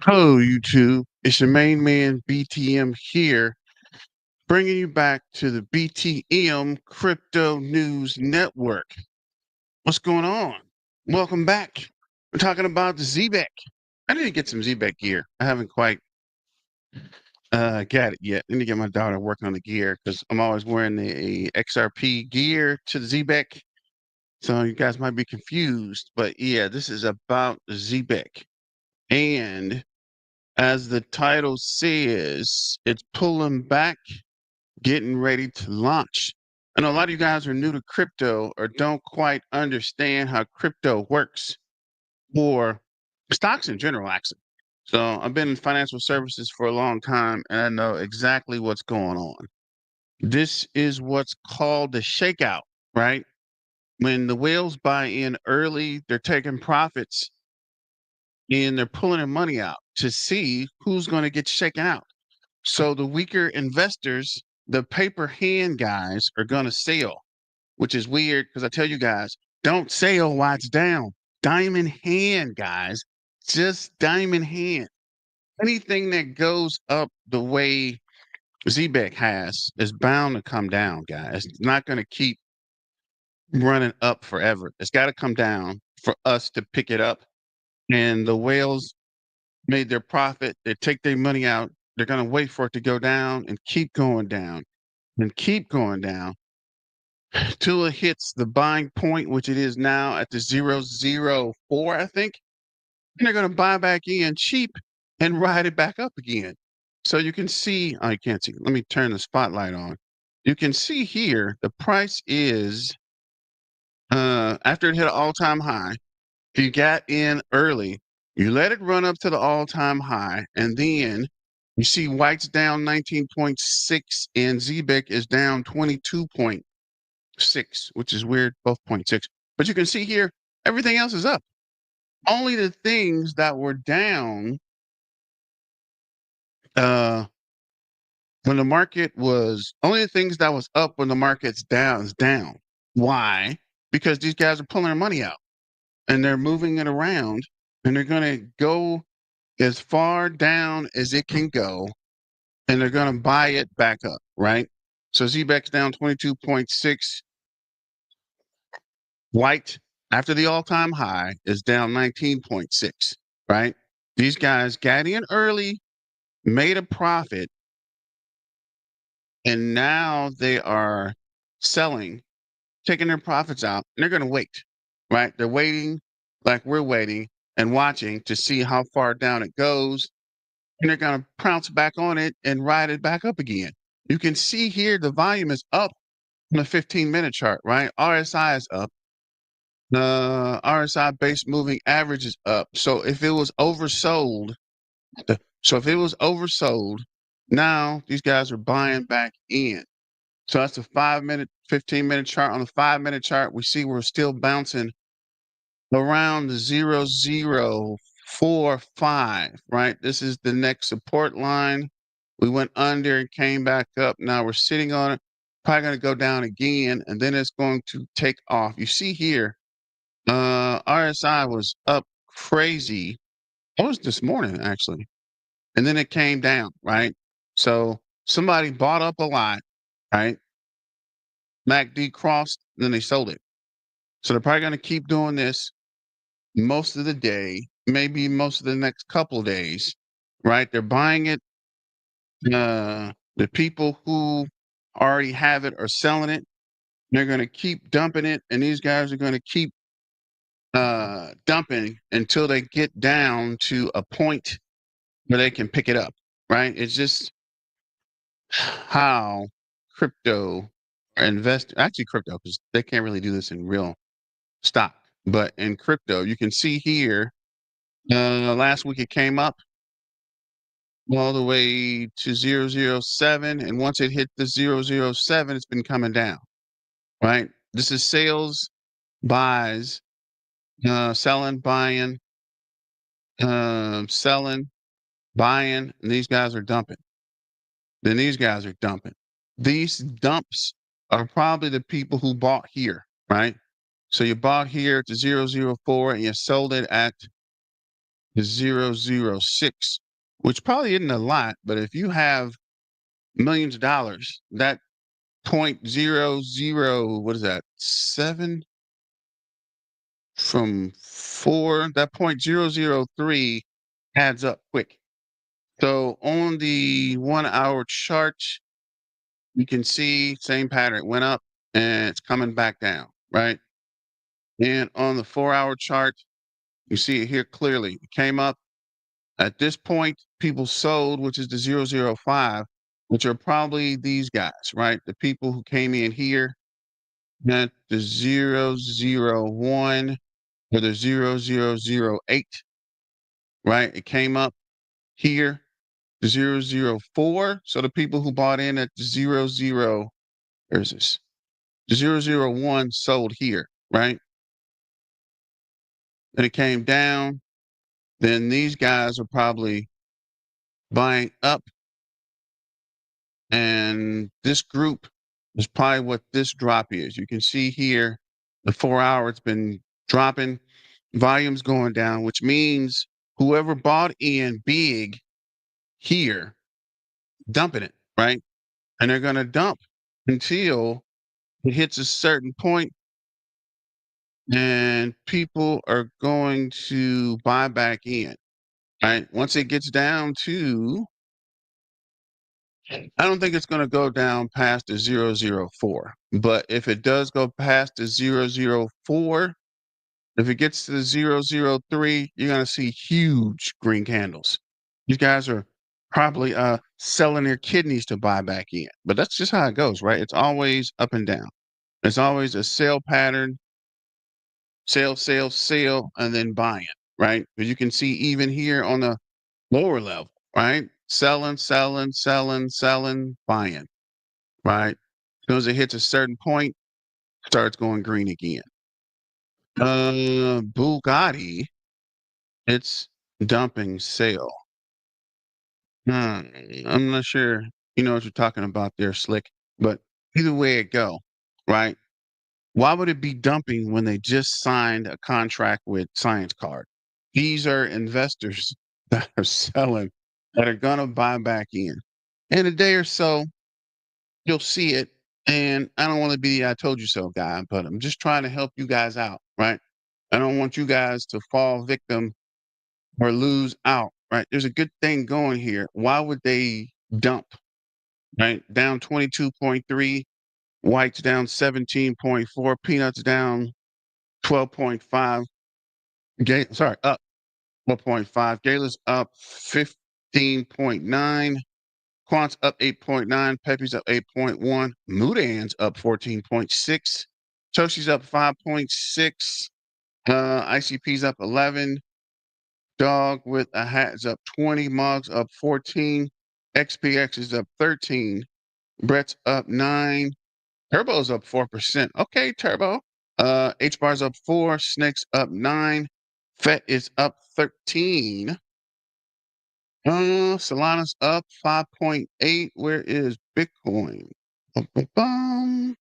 Hello, YouTube. It's your main man BTM here, bringing you back to the BTM Crypto News Network. What's going on? Welcome back. We're talking about the Zebec. I need to get some Zebec gear. I haven't quite got it yet. I need to get my daughter working on the gear because I'm always wearing the XRP gear to the Zebec. So you guys might be confused, but yeah, this is about the Zebec. And as the title says, it's pulling back, getting ready to launch. I know a lot of you guys are new to crypto or don't quite understand how crypto works or stocks in general, actually. So I've been in financial services for a long time and I know exactly what's going on. This is what's called the shakeout, right? When the whales buy in early, they're taking profits and they're pulling their money out to see who's going to get shaken out. So the weaker investors, the paper hand guys, are going to sell, which is weird because I tell you guys, don't sell while it's down. Diamond hand, guys, just diamond hand. Anything that goes up the way Zebec has is bound to come down, guys. It's not going to keep running up forever. It's got to come down for us to pick it up. And the whales made their profit. They take their money out. They're going to wait for it to go down and keep going down and keep going down till it hits the buying point, which it is now at the 004, I think. And they're going to buy back in cheap and ride it back up again. So you can see, I can't see. Let me turn the spotlight on. You can see here the price is after it hit an all-time high. If you got in early, you let it run up to the all-time high, and then you see White's down 19.6 and Zebec is down 22.6, which is weird, both 0.6. But you can see here, everything else is up. Only the things that were down uh, when the market was, only the things that was up when the market's down is down. Why? Because these guys are pulling their money out and they're moving it around and they're going to go as far down as it can go, and they're going to buy it back up, right? So ZBEX down 22.6. White, after the all time high, is down 19.6, right? These guys got in early, made a profit, and now they are selling, taking their profits out, and they're going to wait, right? They're waiting like we're waiting and watching to see how far down it goes, and they're going to pounce back on it and ride it back up again. You can see here the volume is up on the 15-minute chart, right? RSI is up. The RSI base moving average is up. So if it was oversold, now these guys are buying back in. So that's a 5-minute, 15-minute chart. On the 5-minute chart, we see we're still bouncing around the 0.0045, right? This is the next support line. We went under and came back up. Now we're sitting on it. Probably going to go down again, and then it's going to take off. You see here, RSI was up crazy. It was this morning, actually. And then it came down, right? So somebody bought up a lot, right? MACD crossed, then they sold it. So they're probably going to keep doing this most of the day, maybe most of the next couple of days, right? They're buying it. The people who already have it are selling it. They're going to keep dumping it, and these guys are going to keep dumping until they get down to a point where they can pick it up, right? It's just how crypto actually crypto, because they can't really do this in real stock, but in crypto, you can see here, last week it came up all the way to 007. And once it hit the 007, it's been coming down, right? This is sales, buys, selling, buying, selling, buying, and these guys are dumping. Then these guys are dumping. These dumps are probably the people who bought here, right? So you bought here at the 004 and you sold it at to 006, which probably isn't a lot, but if you have millions of dollars, that point zero zero, what is that? 7 from 4, that point 003 adds up quick. So on the 1 hour chart, you can see same pattern. It went up and it's coming back down, right? And on the 4 hour chart, you see it here clearly. It came up at this point, people sold, which is the 005, which are probably these guys, right? The people who came in here at the 001 or the 0008, right? It came up here, the 004. So the people who bought in at the 00, where's this? The 001 sold here, right? And it came down. Then these guys are probably buying up. And this group is probably what this drop is. You can see here, the 4 hour, it's been dropping, volume's going down, which means whoever bought in big here, dumping it, right? And they're going to dump until it hits a certain point and people are going to buy back in, right? Once it gets down to, I don't think it's going to go down past the 004, but if it does go past the 004, if it gets to the 003, you're going to see huge green candles. These guys are probably selling their kidneys to buy back in, but that's just how it goes, right? It's always up and down. It's always a sell pattern, sell, sell, sell, and then buying, right? But you can see even here on the lower level, right? Selling, selling, selling, selling, buying, right? As soon as it hits a certain point, starts going green again. Bugatti, it's dumping sale. I'm not sure you know what you're talking about there, Slick, but either way it go, right? Why would it be dumping when they just signed a contract with Science Card? These are investors that are selling, that are gonna buy back in a day or so. You'll see it. And I don't want to be the I told you so guy, but I'm just trying to help you guys out, right? I don't want you guys to fall victim or lose out, right? There's a good thing going here. Why would they dump, right? Down 22.3, whites down 17.4, peanuts down 12.5, up 4.5, Gala's up 15.9. Quant's up 8.9, Pepe's up 8.1, Mudan's up 14.6, Toshi's up 5.6, ICP's up 11, Dog with a hat is up 20, Mog's up 14, XPX is up 13, Brett's up 9, Turbo's up 4%. Okay, Turbo. H bar's up 4, Snake's up 9, FET is up 13. Solana's up 5.8. Where is Bitcoin? Bum.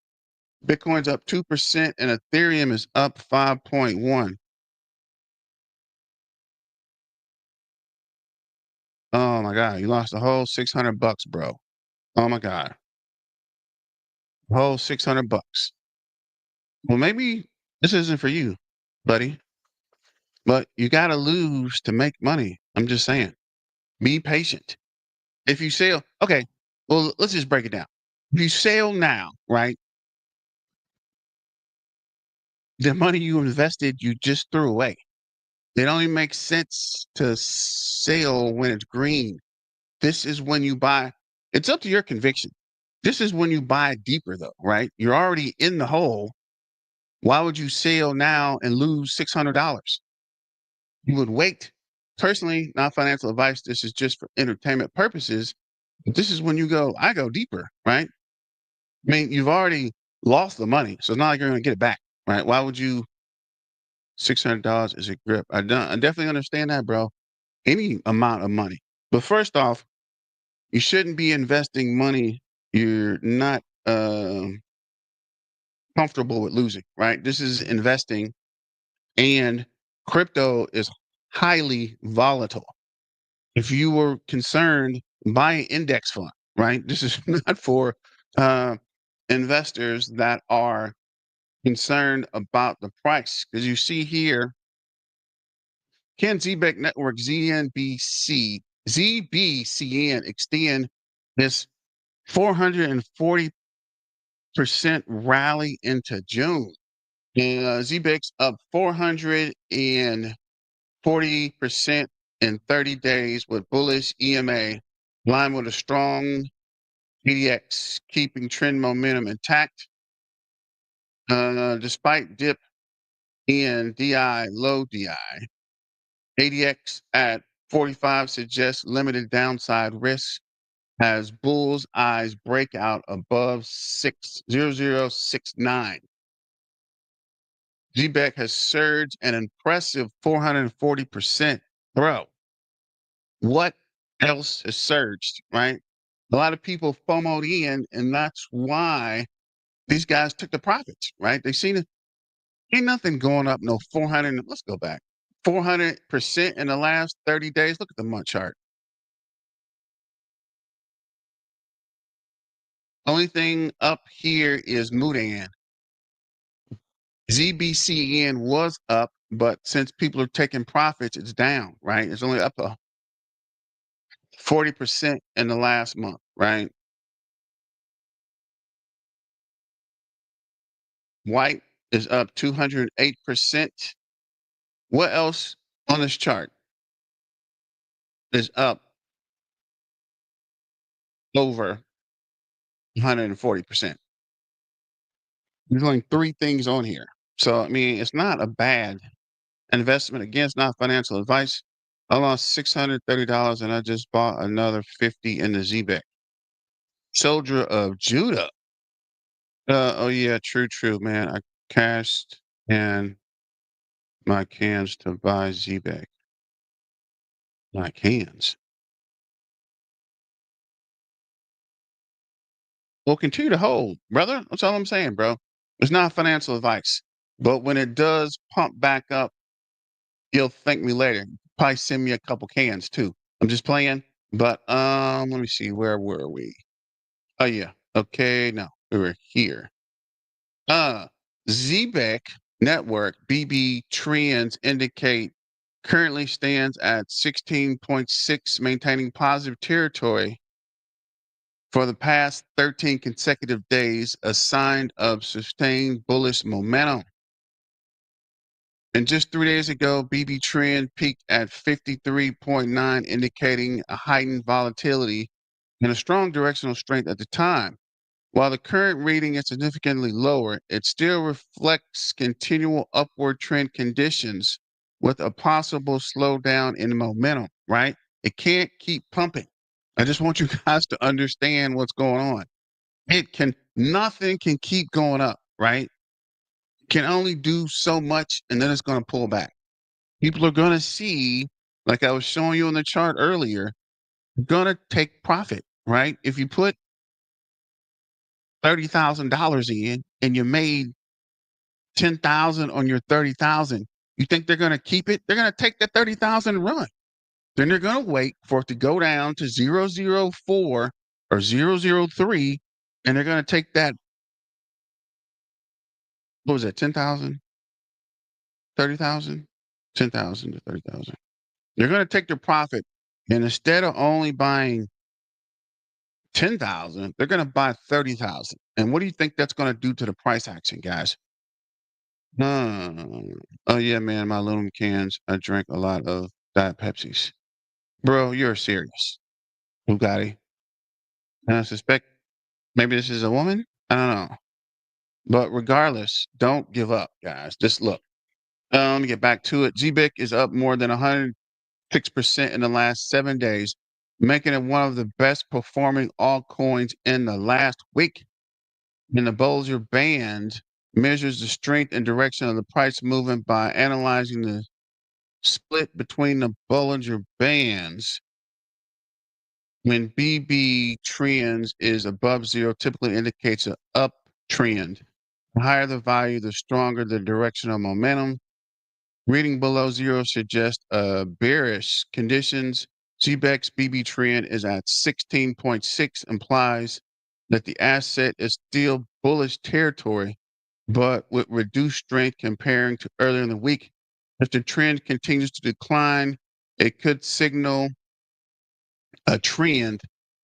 Bitcoin's up 2% and Ethereum is up 5.1. Oh my God, you lost a whole 600 bucks, bro. Oh my God. A whole 600 bucks. Well, maybe this isn't for you, buddy, but you got to lose to make money. I'm just saying, be patient. If you sell, okay, well, let's just break it down. If you sell now, right? The money you invested, you just threw away. It only makes sense to sell when it's green. This is when you buy. It's up to your conviction. This is when you buy deeper, though, right? You're already in the hole. Why would you sell now and lose $600? You would wait. Personally, not financial advice. This is just for entertainment purposes. But this is when you go, I go deeper, right? I mean, you've already lost the money, so it's not like you're going to get it back, right? Why would you? $600 is a grip. I definitely understand that, bro. Any amount of money. But first off, you shouldn't be investing money you're not comfortable with losing, right? This is investing, and crypto is highly volatile. If you were concerned, buy an index fund, right? This is not for uh, investors that are concerned about the price. Because you see here, can Zebec Network ZBCN extend this 440% rally into June? Zebec's up 440% in 30 days with bullish EMA, line with a strong ADX, keeping trend momentum intact. Despite dip in DI, low DI, ADX at 45 suggests limited downside risk as bull's eyes breakout above 60069. GBEC has surged an impressive 440%. Bro, what else has surged, right? A lot of people FOMO'd in, and that's why these guys took the profits, right? They seen it. Ain't nothing going up no 400. Let's go back. 400% in the last 30 days. Look at the month chart. Only thing up here is Mudan. ZBCN was up, but since people are taking profits, it's down, right? It's only up 40% in the last month, right? White is up 208%. What else on this chart is up over 140%? There's only three things on here. So, I mean, it's not a bad investment. Again, it's not financial advice. I lost $630 and I just bought another 50 in the ZBEC. Soldier of Judah. Oh yeah, true, man. I cashed in my cans to buy ZBEC. My cans. Well, continue to hold, brother. That's all I'm saying, bro. It's not financial advice. But when it does pump back up, you'll thank me later. Probably send me a couple cans too. I'm just playing. But let me see, where were we? Oh yeah. Okay, no, we were here. Uh ZBEC network BB trends indicate currently stands at 16.6, maintaining positive territory for the past 13 consecutive days, a sign of sustained bullish momentum. And just 3 days ago, BB trend peaked at 53.9, indicating a heightened volatility and a strong directional strength at the time. While the current reading is significantly lower, it still reflects continual upward trend conditions with a possible slowdown in momentum, right? It can't keep pumping. I just want you guys to understand what's going on. Nothing can keep going up, right? Can only do so much and then it's going to pull back. People are going to see, like I was showing you on the chart earlier, going to take profit, right? If you put $30,000 in and you made 10,000 on your 30,000, you think they're going to keep it? They're going to take that 30,000 and run. Then they're going to wait for it to go down to 004 or 003, and they're going to take that. What was that? 10,000, 30,000, 10,000 to 30,000. They're going to take their profit, and instead of only buying 10,000, they're going to buy 30,000. And what do you think that's going to do to the price action, guys? Uh, oh yeah, man, my aluminum cans. I drink a lot of Diet Pepsis. Bro, you're serious. Bugatti. And I suspect maybe this is a woman. I don't know. But regardless, don't give up, guys. Just look. Let me get back to it. GBIC is up more than 106% in the last 7 days, making it one of the best performing altcoins in the last week. And the Bollinger Band measures the strength and direction of the price movement by analyzing the split between the Bollinger Bands. When BB trends is above zero, typically indicates an uptrend. The higher the value, the stronger the directional momentum. Reading below zero suggests bearish conditions. Zebec's BB trend is at 16.6, implies that the asset is still bullish territory, but with reduced strength comparing to earlier in the week. If the trend continues to decline, it could signal a trend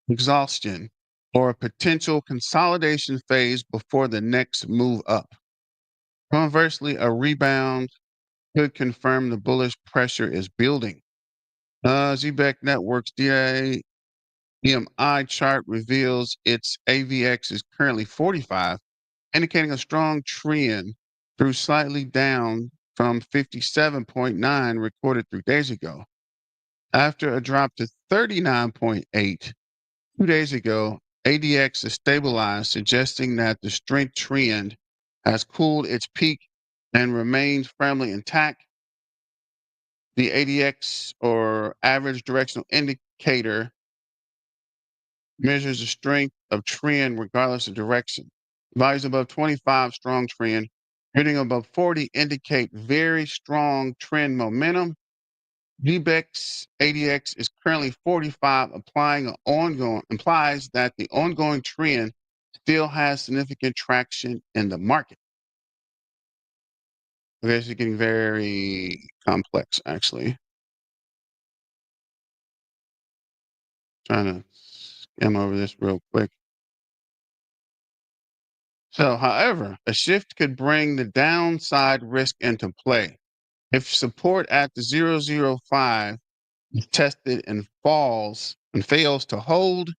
exhaustion or a potential consolidation phase before the next move up. Conversely, a rebound could confirm the bullish pressure is building. Zebec Network's DMI chart reveals its AVX is currently 45, indicating a strong trend through slightly down from 57.9 recorded 3 days ago. After a drop to 39.8 2 days ago, ADX is stabilized, suggesting that the strength trend has cooled its peak and remains firmly intact. The ADX, or average directional indicator, measures the strength of trend regardless of direction. Values above 25, strong trend. Hitting above 40 indicate very strong trend momentum. VBEX ADX is currently 45, implies that the ongoing trend still has significant traction in the market. Okay, this is getting very complex, actually. Trying to skim over this real quick. So, however, a shift could bring the downside risk into play. If support at the 005 is tested and fails to hold,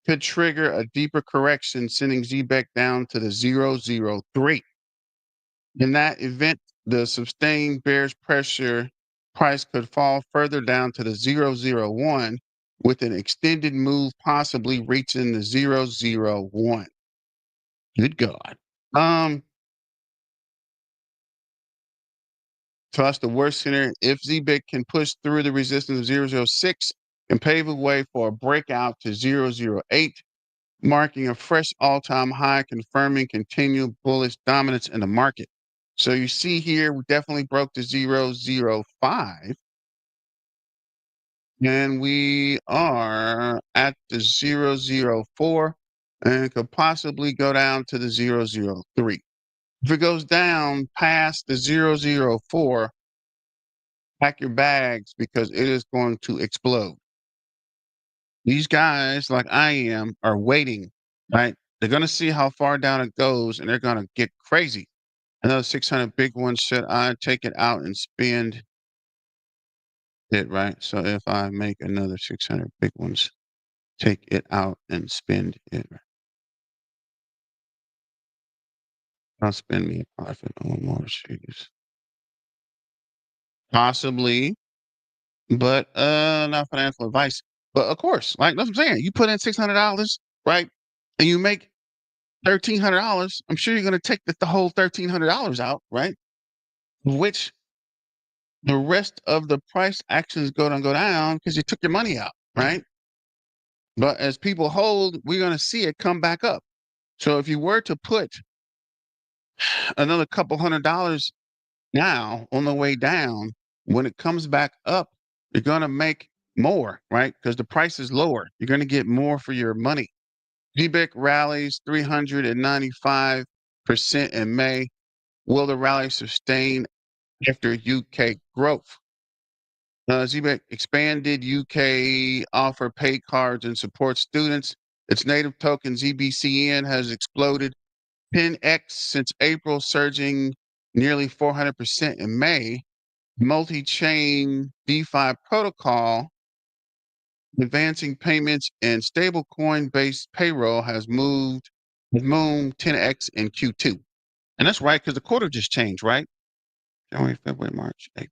could trigger a deeper correction, sending ZBEC down to the 003. In that event, the sustained bearish pressure price could fall further down to the 001, with an extended move possibly reaching the 001. Good God. Um, so that's the worst scenario. If ZBIC can push through the resistance of 006 and pave the way for a breakout to 008, marking a fresh all-time high, confirming continued bullish dominance in the market. So you see here, we definitely broke the 005, and we are at the 004, and it could possibly go down to the 003. If it goes down past the 004, pack your bags because it is going to explode. These guys, like I am, are waiting, right? They're going to see how far down it goes and they're going to get crazy. Another 600 big ones. Should I take it out and spend it, right? So if I make another 600 big ones, take it out and spend it. Right? I'll spend me a profit on more shoes. Possibly, but not financial advice. But of course, like that's what I'm saying. You put in $600, right? And you make $1,300. I'm sure you're going to take the whole $1,300 out, right? Which the rest of the price actions go down because you took your money out, right? But as people hold, we're going to see it come back up. So if you were to put another couple $100 now on the way down, when it comes back up, you're going to make more, right? Because the price is lower. You're going to get more for your money. GBIC rallies 395% in May. Will the rally sustain after UK growth? ZBEC expanded UK offer paid cards and support students. Its native token ZBCN has exploded 10x since April, surging nearly 400% in May. Multi-chain DeFi protocol, advancing payments and stablecoin based payroll has mooned 10x in Q2. And that's right, because the quarter just changed, right? January, February, March, April.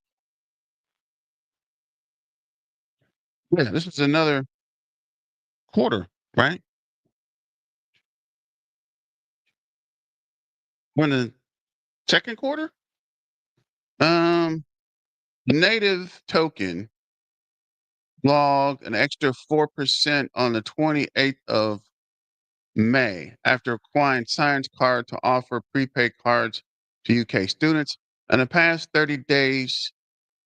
Yeah, this is another quarter, right? When the second quarter, um, the native token logged an extra 4% on the 28th of May after acquiring Science Card to offer prepaid cards to UK students. In the past 30 days,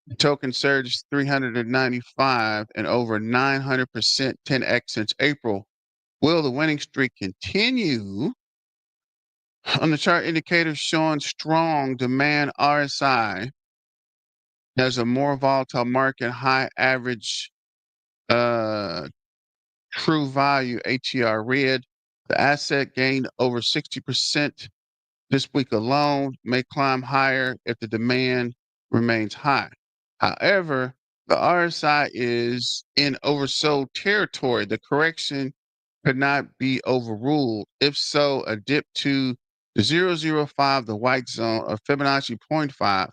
the token surged 395 and over 900%, 10x since April. Will the winning streak continue? On the chart indicators showing strong demand RSI has a more volatile market, high average uh, true value ATR red. The asset gained over 60% this week alone, may climb higher if the demand remains high. However, the RSI is in oversold territory. The correction could not be overruled. If so, a dip to the 005, the white zone of Fibonacci point 0.5,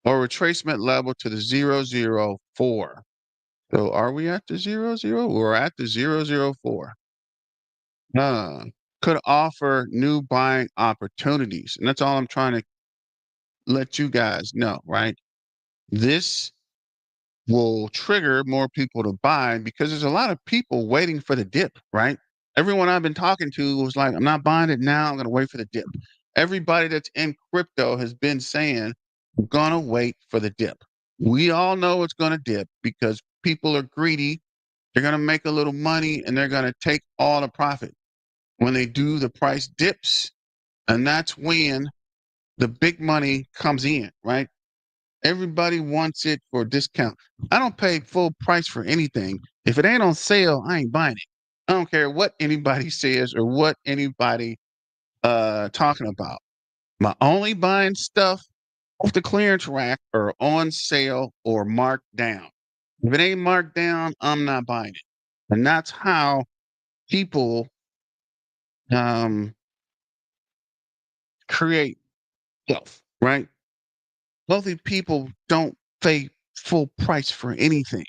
or retracement level to the 004. So are we at the 00? We're at the 004. Uh, could offer new buying opportunities. And that's all I'm trying to let you guys know, right? This will trigger more people to buy because there's a lot of people waiting for the dip, right? Everyone I've been talking to was like, I'm not buying it now. I'm going to wait for the dip. Everybody that's in crypto has been saying, I'm going to wait for the dip. We all know it's going to dip because people are greedy. They're going to make a little money and they're going to take all the profit when they do the price dips. And that's when the big money comes in, right? Everybody wants it for a discount. I don't pay full price for anything. If it ain't on sale, I ain't buying it. I don't care what anybody says or what anybody talking about. My only buying stuff off the clearance rack or on sale or marked down. If it ain't marked down, I'm not buying it. And that's how people um, create wealth, right? Wealthy people don't pay full price for anything.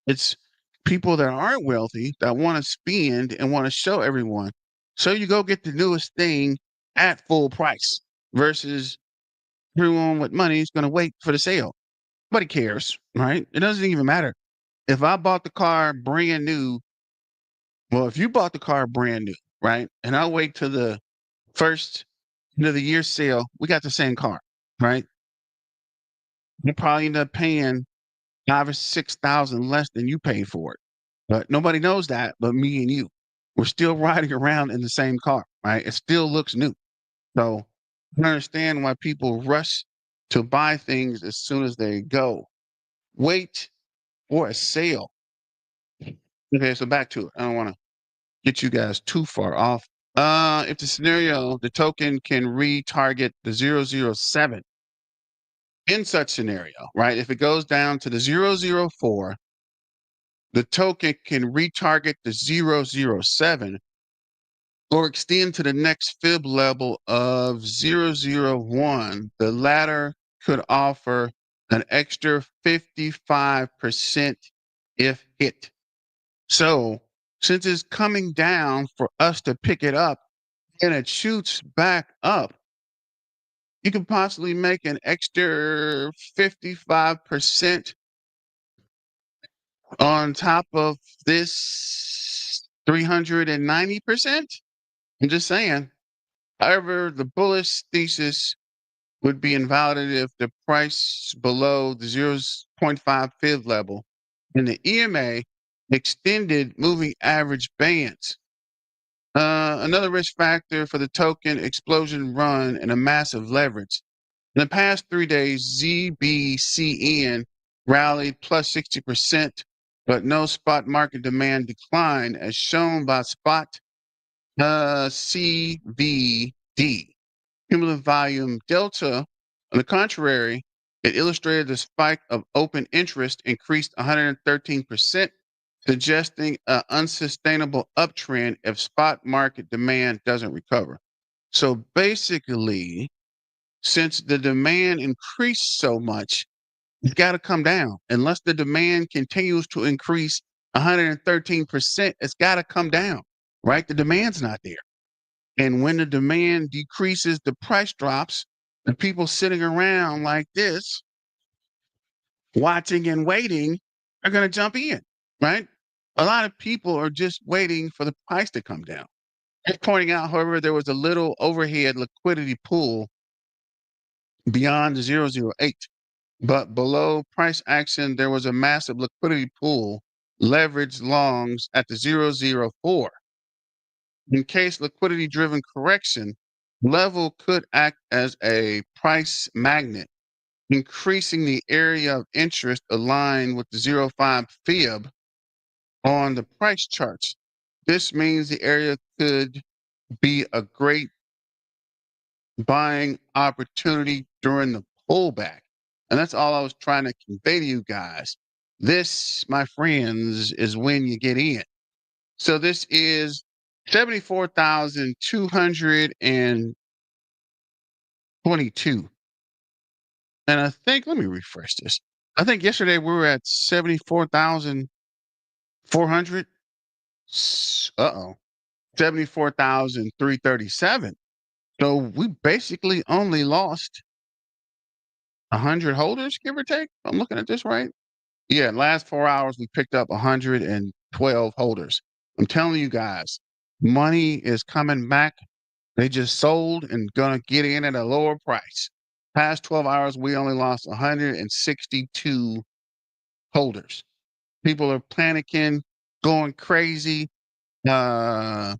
It's people that aren't wealthy that want to spend and want to show everyone. So you go get the newest thing at full price versus everyone with money is going to wait for the sale. Nobody cares, right? It doesn't even matter. If I bought the car brand new, well, if you bought the car brand new, right, and I wait to the first end of the year sale, we got the same car, right? You probably end up paying 5 or 6 thousand less than you paid for it. But nobody knows that but me and you. We're still riding around in the same car, right? It still looks new. So I understand why people rush to buy things as soon as they go. Wait for a sale. Okay, so back to it. I don't want to get you guys too far off. If the scenario, the token can retarget the 007 in such scenario, right? If it goes down to the 004, the token can retarget the 007 or extend to the next fib level of 001. The latter could offer an extra 55% if hit. So, since it's coming down for us to pick it up and it shoots back up, you could possibly make an extra 55% on top of this 390%. I'm just saying. However, the bullish thesis would be invalidated if the price below the 0.5 fib level and the EMA extended moving average bands. Another risk factor for the token explosion run and a massive leverage. In the past 3 days, ZBCN rallied plus 60%, but no spot market demand decline as shown by spot CVD. Cumulative volume delta, on the contrary, it illustrated the spike of open interest increased 113%, suggesting an unsustainable uptrend if spot market demand doesn't recover. So basically, since the demand increased so much, it's got to come down. Unless the demand continues to increase 113%, it's got to come down, right? The demand's not there. And when the demand decreases, the price drops. The people sitting around like this, watching and waiting, are going to jump in, right? A lot of people are just waiting for the price to come down. Just pointing out, however, there was a little overhead liquidity pool beyond the 008. But below price action, there was a massive liquidity pool, leveraged longs at the 004. In case liquidity driven correction, level could act as a price magnet, increasing the area of interest aligned with the 05 fib on the price charts. This means the area could be a great buying opportunity during the pullback. And that's all I was trying to convey to you guys. This, my friends, is when you get in. So this is 74,222. And I think, let me refresh this. I think yesterday we were at 74,400. Uh-oh. 74,337. So we basically only lost 100 holders, give or take. I'm looking at this right. Yeah, last 4 hours, we picked up 112 holders. I'm telling you guys, money is coming back. They just sold and gonna get in at a lower price. Past 12 hours, we only lost 162 holders. People are panicking, going crazy, uh,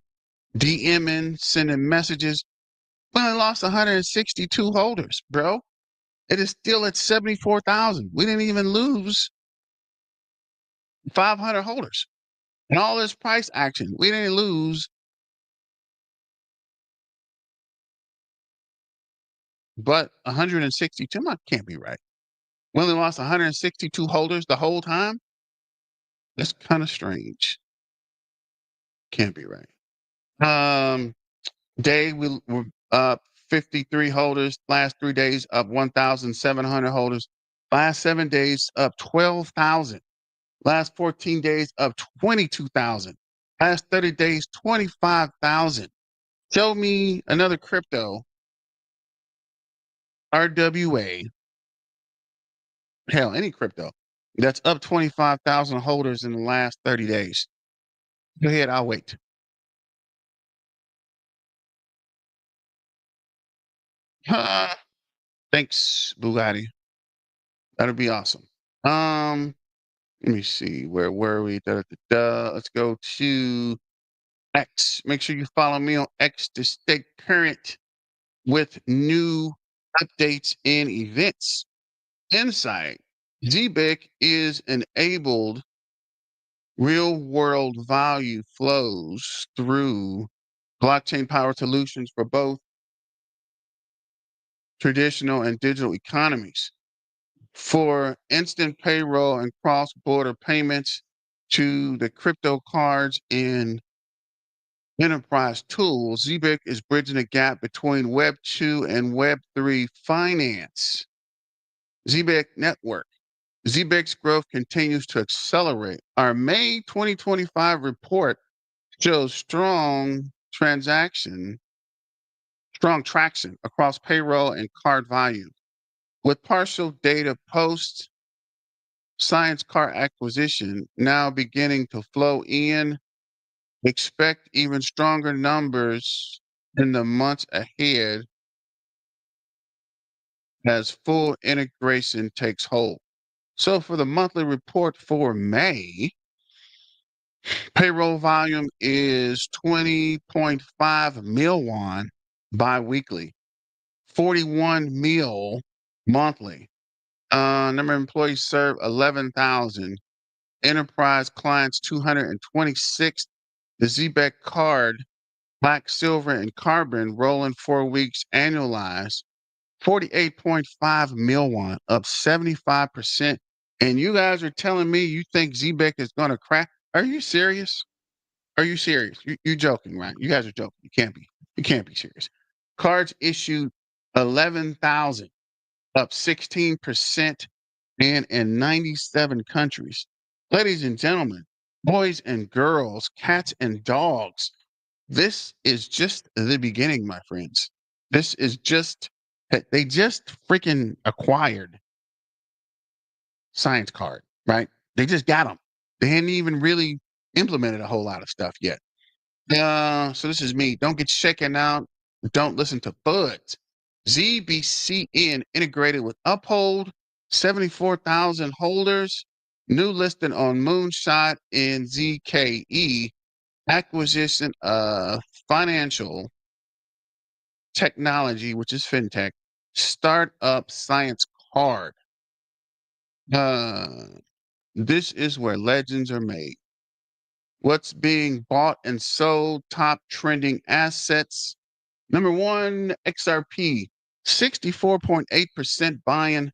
DMing, sending messages. We only lost 162 holders, bro. It is still at 74,000. We didn't even lose 500 holders. And all this price action, we didn't lose but 162. That can't be right. We only lost 162 holders the whole time. That's kind of strange. Can't be right. Day we were up 53 holders. Last 3 days up 1,700 holders. Last 7 days up 12,000. Last 14 days up 22,000. Last 30 days 25,000. Show me another crypto RWA, hell, any crypto that's up 25,000 holders in the last 30 days. Go ahead, I'll wait. Huh. Thanks, Bugatti. That'll be awesome. Let me see. Where were we? Let's go to X. Make sure you follow me on X to stay current with new updates and events. Insight. Zebec is enabled real world value flows through blockchain powered solutions for both traditional and digital economies. For instant payroll and cross border payments to the crypto cards and enterprise tools, Zebec is bridging the gap between Web 2 and Web 3 finance. Zebec Network. Zebec's growth continues to accelerate. Our May 2025 report shows strong traction across payroll and card volume. With partial data post science car acquisition now beginning to flow in, expect even stronger numbers in the months ahead as full integration takes hold. So for the monthly report for May, payroll volume is 20.5 mil won biweekly, 41 mil monthly. Number of employees served 11,000. Enterprise clients 226. The Zebec card, black, silver, and carbon rolling 4 weeks annualized 48.5 mil won, up 75%. And you guys are telling me you think Zebec is going to crack? Are you serious? Are you serious? You're joking, right? You guys are joking. You can't be. You can't be serious. Cards issued 11,000, up 16%, and in 97 countries. Ladies and gentlemen, boys and girls, cats and dogs, this is just the beginning, my friends. This is just, they just freaking acquired Science Card, right? They just got them. They hadn't even really implemented a whole lot of stuff yet. So this is me. Don't get shaken out. Don't listen to FUDs. ZBCN integrated with Uphold, 74,000 holders, new listing on Moonshot in ZKE, acquisition of financial technology, which is fintech, startup science card. Uh, this is where legends are made. What's being bought and sold, top trending assets. Number one, XRP, 64.8% buying,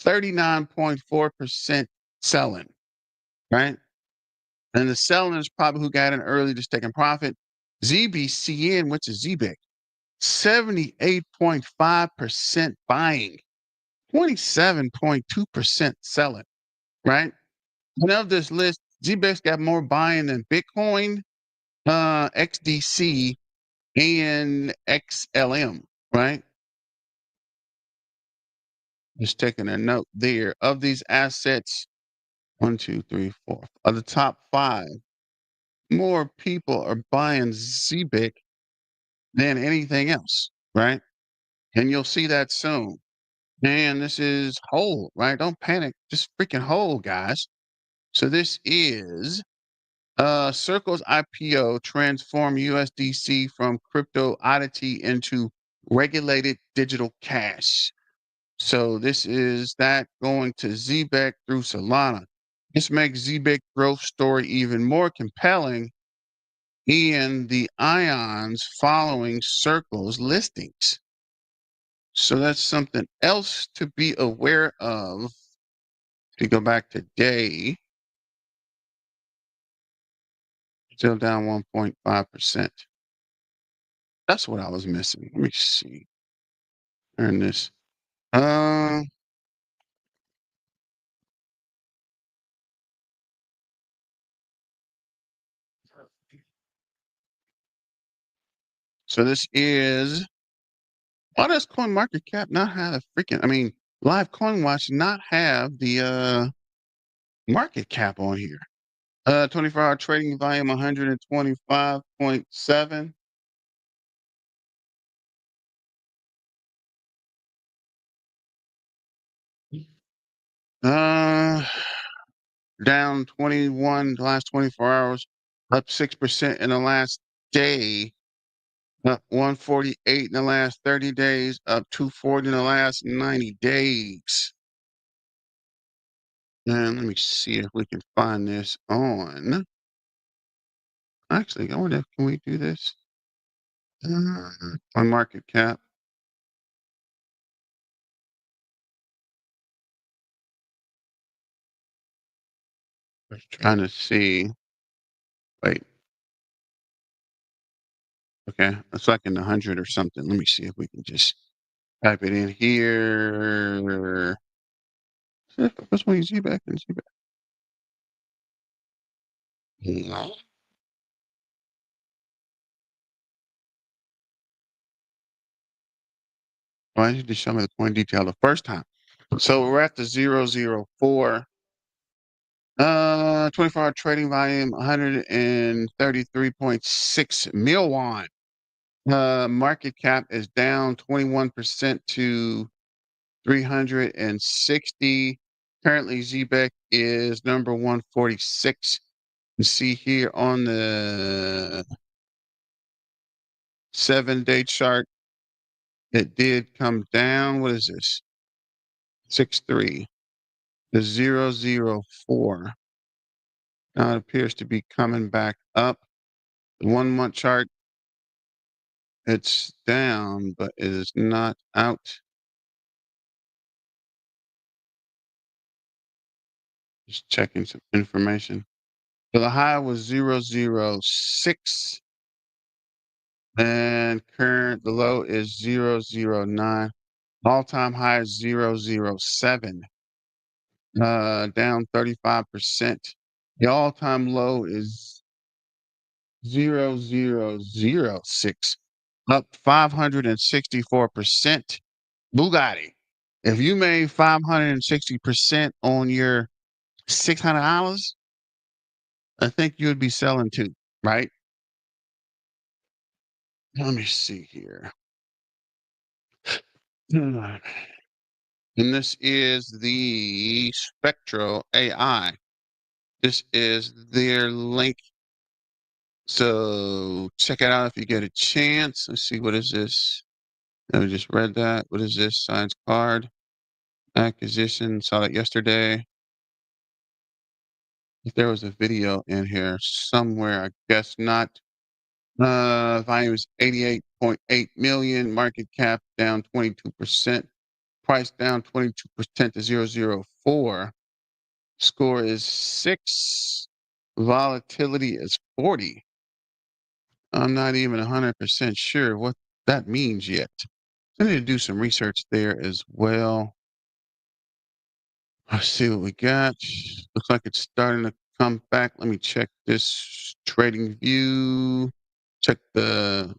39.4% selling, right? And the selling is probably who got in early, just taking profit. ZBCN, which is Zebec, 78.5% buying, 27.2% selling, right? And of this list, Zebec's got more buying than Bitcoin, XDC, and XLM, right? Just taking a note there. Of these assets, one, two, three, four, of the top five, more people are buying Zebec than anything else, right? And you'll see that soon. And this is whole, right? Don't panic. Just freaking whole, guys. So this is Circle's IPO transform USDC from crypto oddity into regulated digital cash. So this is that going to Zebec through Solana. This makes Zebec growth story even more compelling in the ions following Circle's listings. So that's something else to be aware of. If you go back today, still down 1.5%. That's what I was missing. Let me see. Turn this. Uh, so this is, why does CoinMarketCap not have a freaking, I mean, Live Coin Watch not have the market cap on here? 24-hour trading volume 125.7. Uh, down 21 the last 24 hours, up 6% in the last day, up 148 in the last 30 days, up 240 in the last 90 days. And let me see if we can find this on. Actually, I wonder if can we do this on market cap. Trying to see. Wait. Okay, it's like in the 100 or something. Let me see if we can just type it in here. First one, Z back and Z back. No. Why did you show me the coin detail the first time? So we're at the 004. 24-hour trading volume 133.6 million. Market cap is down 21% to 360. Currently, Zebec is number 146. You see here on the 7-day chart, it did come down. What is this? 6.3. The 004. Now it appears to be coming back up. The 1-month chart, it's down, but it is not out. Just checking some information. So the high was 006, and the low is 009. All-time high is 007, down 35%. The all-time low is 0006, up 564%. Bugatti. If you made 560% on your $600, I think you would be selling too, right? Let me see here. And this is the Spectral AI. This is their link. So check it out if you get a chance. Let's see, what is this? I just read that. What is this? Science card acquisition. Saw that yesterday. If there was a video in here somewhere, I guess not. Volume is 88.8 million. Market cap down 22%. Price down 22% to 004. Score is 6. Volatility is 40. I'm not even 100% sure what that means yet. I need to do some research there as well. Let's see what we got. Looks like it's starting to come back. Let me check this trading view. Check the,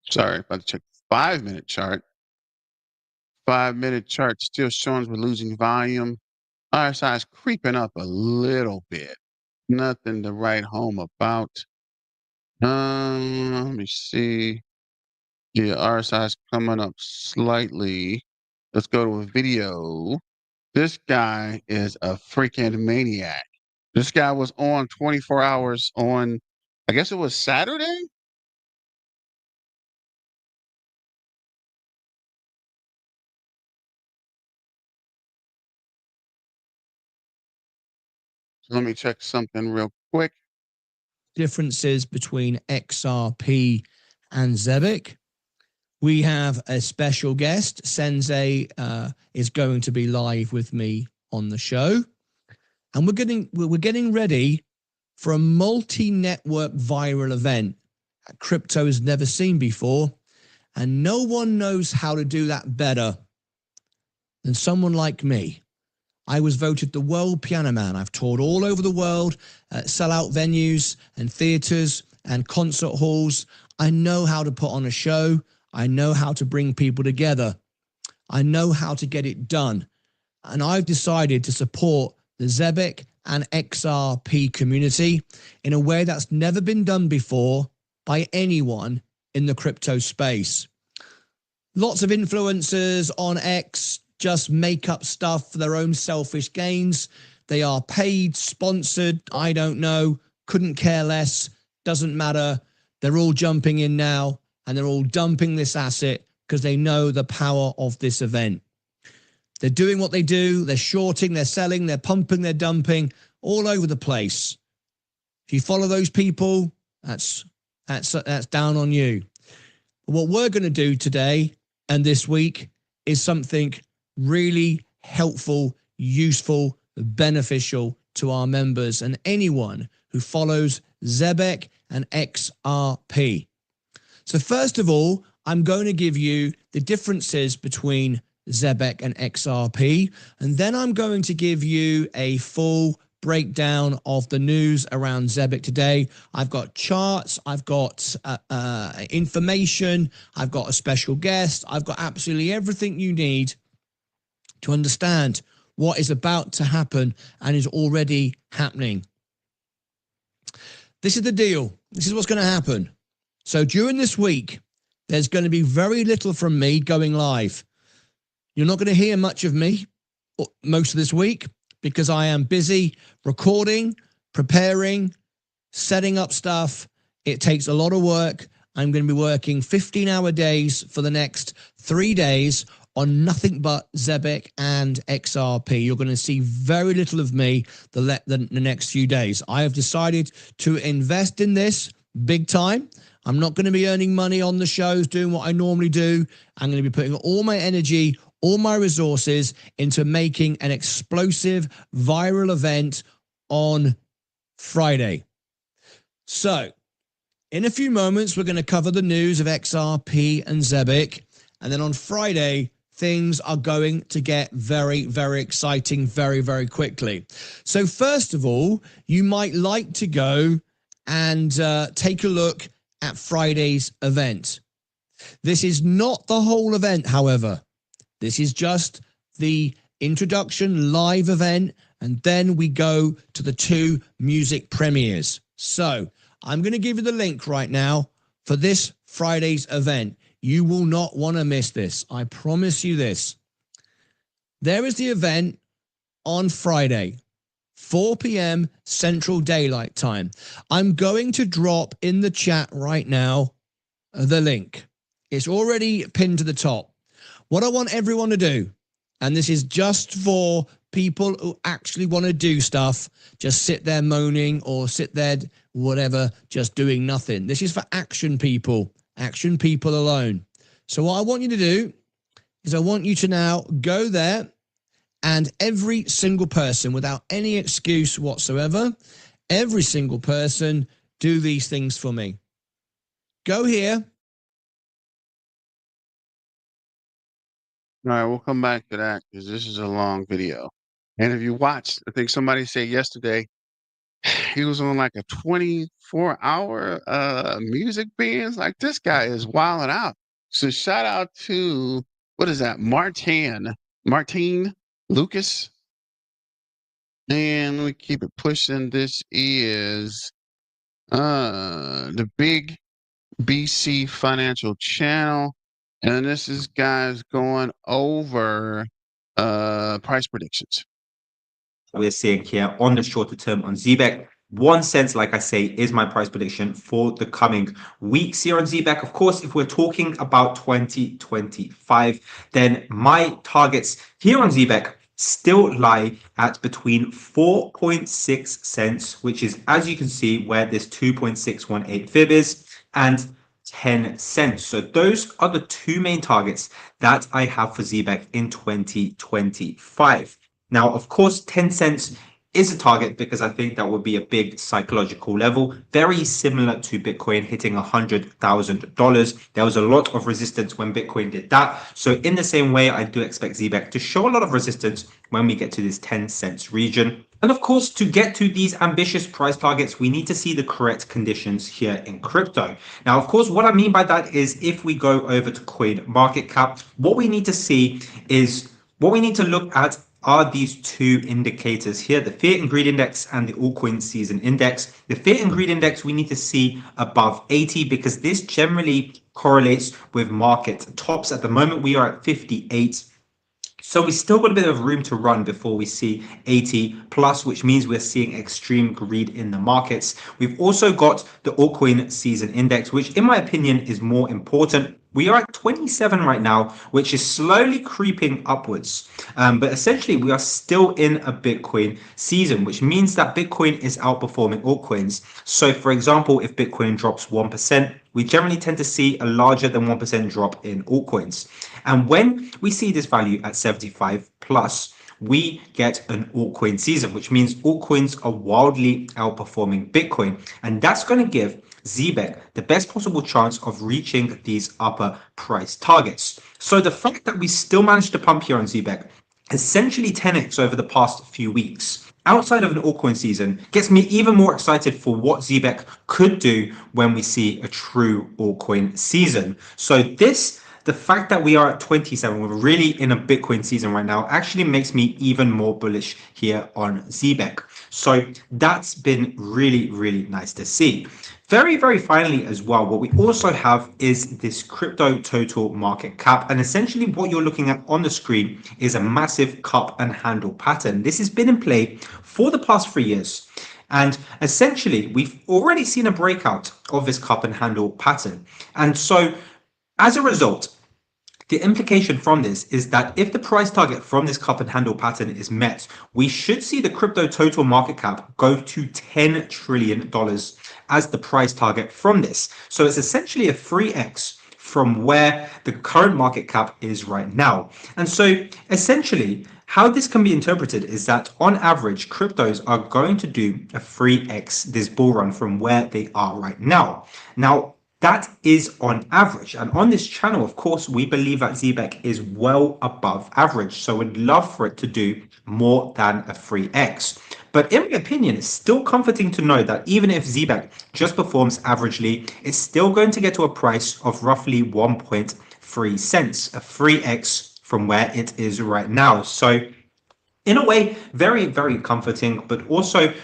sorry, about to check 5-minute chart. 5-minute chart still showing we're losing volume. RSI is creeping up a little bit. Nothing to write home about. Let me see. Yeah, RSI is coming up slightly. Let's go to a video. This guy is a freaking maniac. This guy was on 24 hours on, I guess it was Saturday? So let me check something real quick. Differences between XRP and Zebec. We have a special guest. Sensei is going to be live with me on the show. And we're getting ready for a multi-network viral event that crypto has never seen before. And no one knows how to do that better than someone like me. I was voted the world piano man. I've toured all over the world, sellout venues and theaters and concert halls. I know how to put on a show. I know how to bring people together. I know how to get it done. And I've decided to support the Zebec and XRP community in a way that's never been done before by anyone in the crypto space. Lots of influencers on X just make up stuff for their own selfish gains. They are paid, sponsored, I don't know, couldn't care less, doesn't matter. They're all jumping in now and they're all dumping this asset because they know the power of this event. They're doing what they do. They're shorting, they're selling, they're pumping, they're dumping all over the place. If you follow those people, that's down on you. What we're going to do today and this week is something really helpful, useful, beneficial to our members and anyone who follows Zebec and XRP. So first of all, I'm going to give you the differences between Zebec and XRP, and then I'm going to give you a full breakdown of the news around Zebec today. I've got charts, I've got information, I've got a special guest, I've got absolutely everything you need to understand what is about to happen and is already happening. This is the deal. This is what's going to happen. So during this week, there's going to be very little from me going live. You're not going to hear much of me most of this week because I am busy recording, preparing, setting up stuff. It takes a lot of work. I'm going to be working 15-hour days for the next 3 days on nothing but Zebec and XRP. You're going to see very little of me the next few days. I have decided to invest in this big time. I'm not going to be earning money on the shows doing what I normally do. I'm going to be putting all my energy, all my resources into making an explosive viral event on Friday. So in a few moments, we're going to cover the news of XRP and Zebec. And then on Friday, things are going to get very, very exciting very, very quickly. So first of all, you might like to go and take a look at Friday's event. This is not the whole event, however. This is just the introduction live event, and then we go to the 2 music premieres. So I'm going to give you the link right now for this Friday's event. You will not want to miss this. I promise you this. There is the event on Friday, 4 p.m. Central Daylight Time. I'm going to drop in the chat right now the link. It's already pinned to the top. What I want everyone to do, and this is just for people who actually want to do stuff, just sit there moaning or sit there, whatever, just doing nothing. This is for action people alone. So what I want you to do is I want you to now go there, and every single person, without any excuse whatsoever, every single person, do these things for me. Go here. All right, we'll come back to that because this is a long video. And if you watched, I think somebody said yesterday, he was on like a 24-hour music binge. Like this guy is wilding out. So shout out to what is that? Martine Lucas. And we keep it pushing. This is the Big BC Financial Channel. And this is guys going over price predictions. We're seeing here on the shorter term on Zebec. 1 cent, like I say, is my price prediction for the coming weeks here on Zebec. Of course, if we're talking about 2025, then my targets here on Zebec still lie at between 4.6 cents, which is, as you can see, where this 2.618 fib is, and 10 cents. So those are the two main targets that I have for Zebec in 2025. Now, of course, 10 cents is a target because I think that would be a big psychological level, very similar to Bitcoin hitting $100,000. There was a lot of resistance when Bitcoin did that. So in the same way, I do expect Zebec to show a lot of resistance when we get to this 10 cents region. And of course, to get to these ambitious price targets, we need to see the correct conditions here in crypto. Now, of course, what I mean by that is if we go over to coin market cap, what we need to see is what we need to look at are these two indicators here, the Fiat and Greed Index and the Altcoin Season Index. The Fiat and Greed Index we need to see above 80 because this generally correlates with market tops. At the moment, we are at 58. So we still got a bit of room to run before we see 80 plus, which means we're seeing extreme greed in the markets. We've also got the Altcoin Season Index, which in my opinion is more important. We are at 27 right now, which is slowly creeping upwards. But essentially, we are still in a Bitcoin season, which means that Bitcoin is outperforming altcoins. So, for example, if Bitcoin drops 1%, we generally tend to see a larger than 1% drop in altcoins. And when we see this value at 75 plus, we get an altcoin season, which means altcoins are wildly outperforming Bitcoin. And that's going to give Zebec the best possible chance of reaching these upper price targets. So the fact that we still managed to pump here on Zebec, essentially 10x over the past few weeks, outside of an altcoin season, gets me even more excited for what Zebec could do when we see a true altcoin season. So the fact that we are at 27, we're really in a Bitcoin season right now, actually makes me even more bullish here on Zebec. So that's been really, really nice to see. Very, very finally as well, what we also have is this crypto total market cap. And essentially what you're looking at on the screen is a massive cup and handle pattern. This has been in play for the past 3 years. And essentially, we've already seen a breakout of this cup and handle pattern. And so as a result, the implication from this is that if the price target from this cup and handle pattern is met, we should see the crypto total market cap go to $10 trillion as the price target from this. So it's essentially a 3x from where the current market cap is right now. And so essentially, how this can be interpreted is that on average, cryptos are going to do a 3x this bull run from where they are right now. Now, that is on average. And on this channel, of course, we believe that Zebec is well above average. So we'd love for it to do more than a 3x. But in my opinion, it's still comforting to know that even if Zebec just performs averagely, it's still going to get to a price of roughly 1.3 cents, a 3x from where it is right now. So in a way, very, very comforting, but also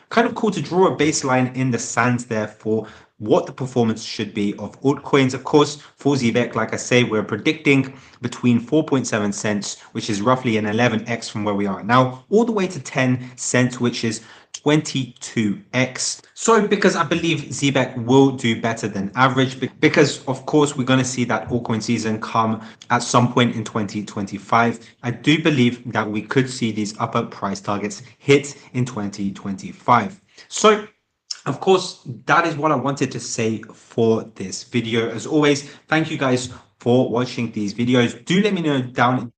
kind of cool to draw a baseline in the sand there for what the performance should be of altcoins. Of course, for Zebec, like I say, we're predicting between 4.7 cents, which is roughly an 11x from where we are now, all the way to 10 cents, which is 22x. So because I believe Zebec will do better than average, because of course we're going to see that altcoin season come at some point in 2025. I do believe that we could see these upper price targets hit in 2025. So of course, that is what I wanted to say for this video. As always, thank you guys for watching these videos. Do let me know down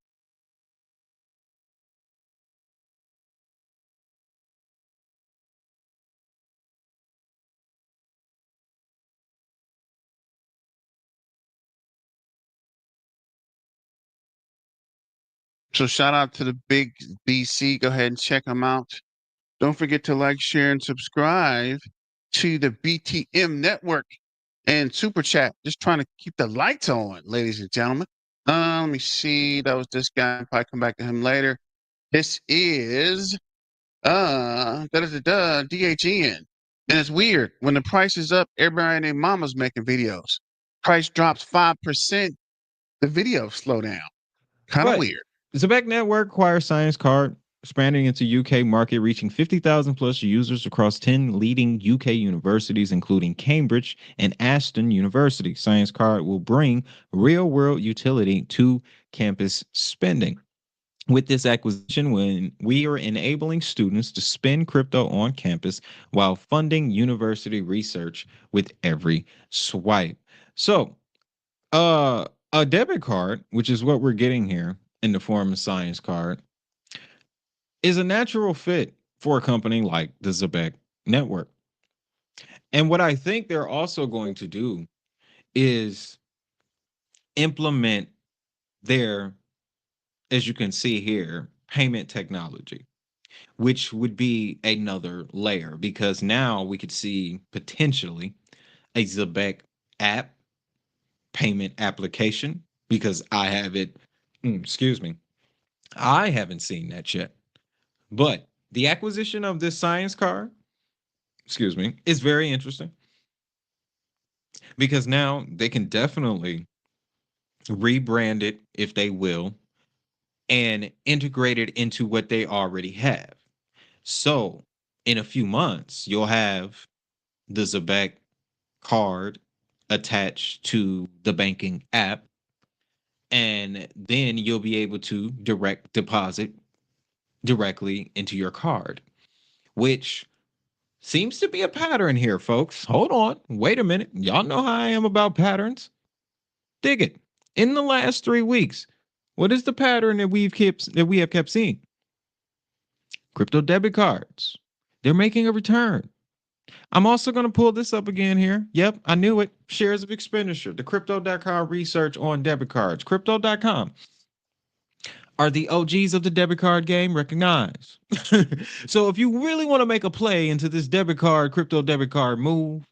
So shout out to the big BC. Go ahead and check them out. Don't forget to like, share, and subscribe to the BTM network and super chat. Just trying to keep the lights on, ladies and gentlemen. Let me see. That was this guy. Probably come back to him later. This is DHN. And it's weird. When the price is up, everybody and their mama's making videos. Price drops 5%, the videos slow down. Kind of Right. weird. Zebec Network acquires Science Card, expanding into UK market, reaching 50,000 plus users across 10 leading UK universities, including Cambridge and Aston University. Science Card will bring real-world utility to campus spending. With this acquisition, when we are enabling students to spend crypto on campus while funding university research with every swipe. So, a debit card, which is what we're getting here in the form of Science Card, is a natural fit for a company like the Zebec network. And what I think they're also going to do is implement their, as you can see here, payment technology, which would be another layer because now we could see potentially a Zebec app payment application because I have it. Excuse me. I haven't seen that yet. But the acquisition of this science card, excuse me, is very interesting because now they can definitely rebrand it if they will and integrate it into what they already have. So in a few months, you'll have the Zebec card attached to the banking app, and then you'll be able to direct deposit directly into your card, which seems to be a pattern here, folks. Hold on. Wait a minute. Y'all know how I am about patterns. Dig it. In the last 3 weeks, what is the pattern that we have kept seeing? Crypto debit cards. They're making a return. I'm also going to pull this up again here. Yep, I knew it. Shares of expenditure. The crypto.com research on debit cards. Crypto.com are the OGs of the debit card game recognized. So if you really want to make a play into this debit card, crypto debit card move,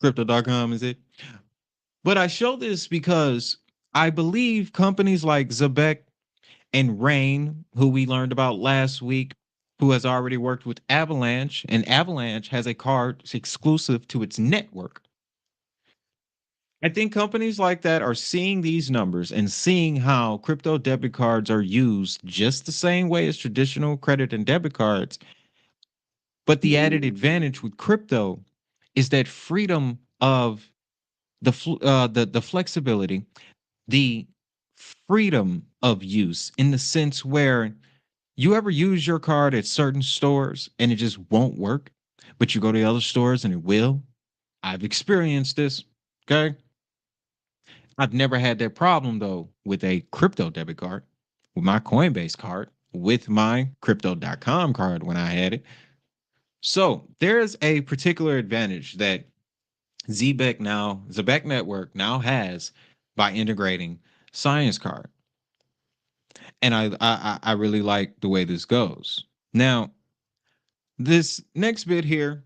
crypto.com is it. But I show this because I believe companies like Zebec and Rain, who we learned about last week, who has already worked with Avalanche, and Avalanche has a card exclusive to its network. I think companies like that are seeing these numbers and seeing how crypto debit cards are used just the same way as traditional credit and debit cards. But the added advantage with crypto is that freedom of the flexibility, the freedom of use in the sense where you ever use your card at certain stores and it just won't work, but you go to other stores and it will. I've experienced this. Okay. I've never had that problem though with a crypto debit card, with my Coinbase card, with my crypto.com card when I had it. So there's a particular advantage that Zebec Network now has by integrating Science Card. And I really like the way this goes. Now, this next bit here,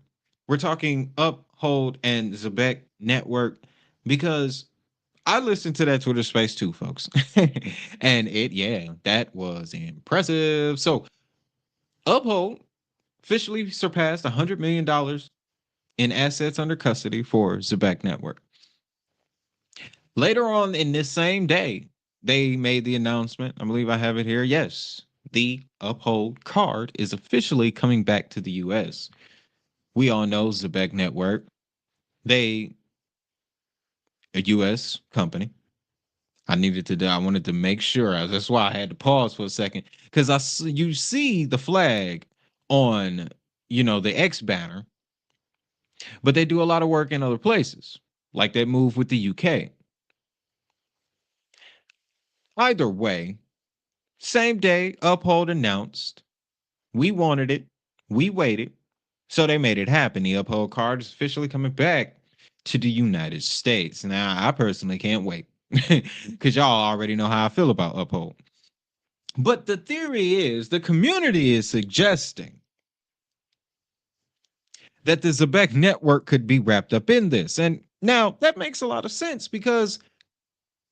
we're talking Uphold and Zebec Network because I listened to that Twitter space too, folks. And yeah, that was impressive. So Uphold officially surpassed $100 million in assets under custody for Zebec Network. Later on in this same day, they made the announcement. I believe I have it here. Yes, the Uphold card is officially coming back to the US. We all know Zebec Network. They, a US company. I wanted to make sure. That's why I had to pause for a second because you see the flag on, the X banner, but they do a lot of work in other places, like that move with the UK. Either way, same day, Uphold announced we wanted it, we waited, so they made it happen. The Uphold card is officially coming back to the United States. Now, I personally can't wait because y'all already know how I feel about Uphold. But the theory is the community is suggesting that the Zebec network could be wrapped up in this. And now that makes a lot of sense because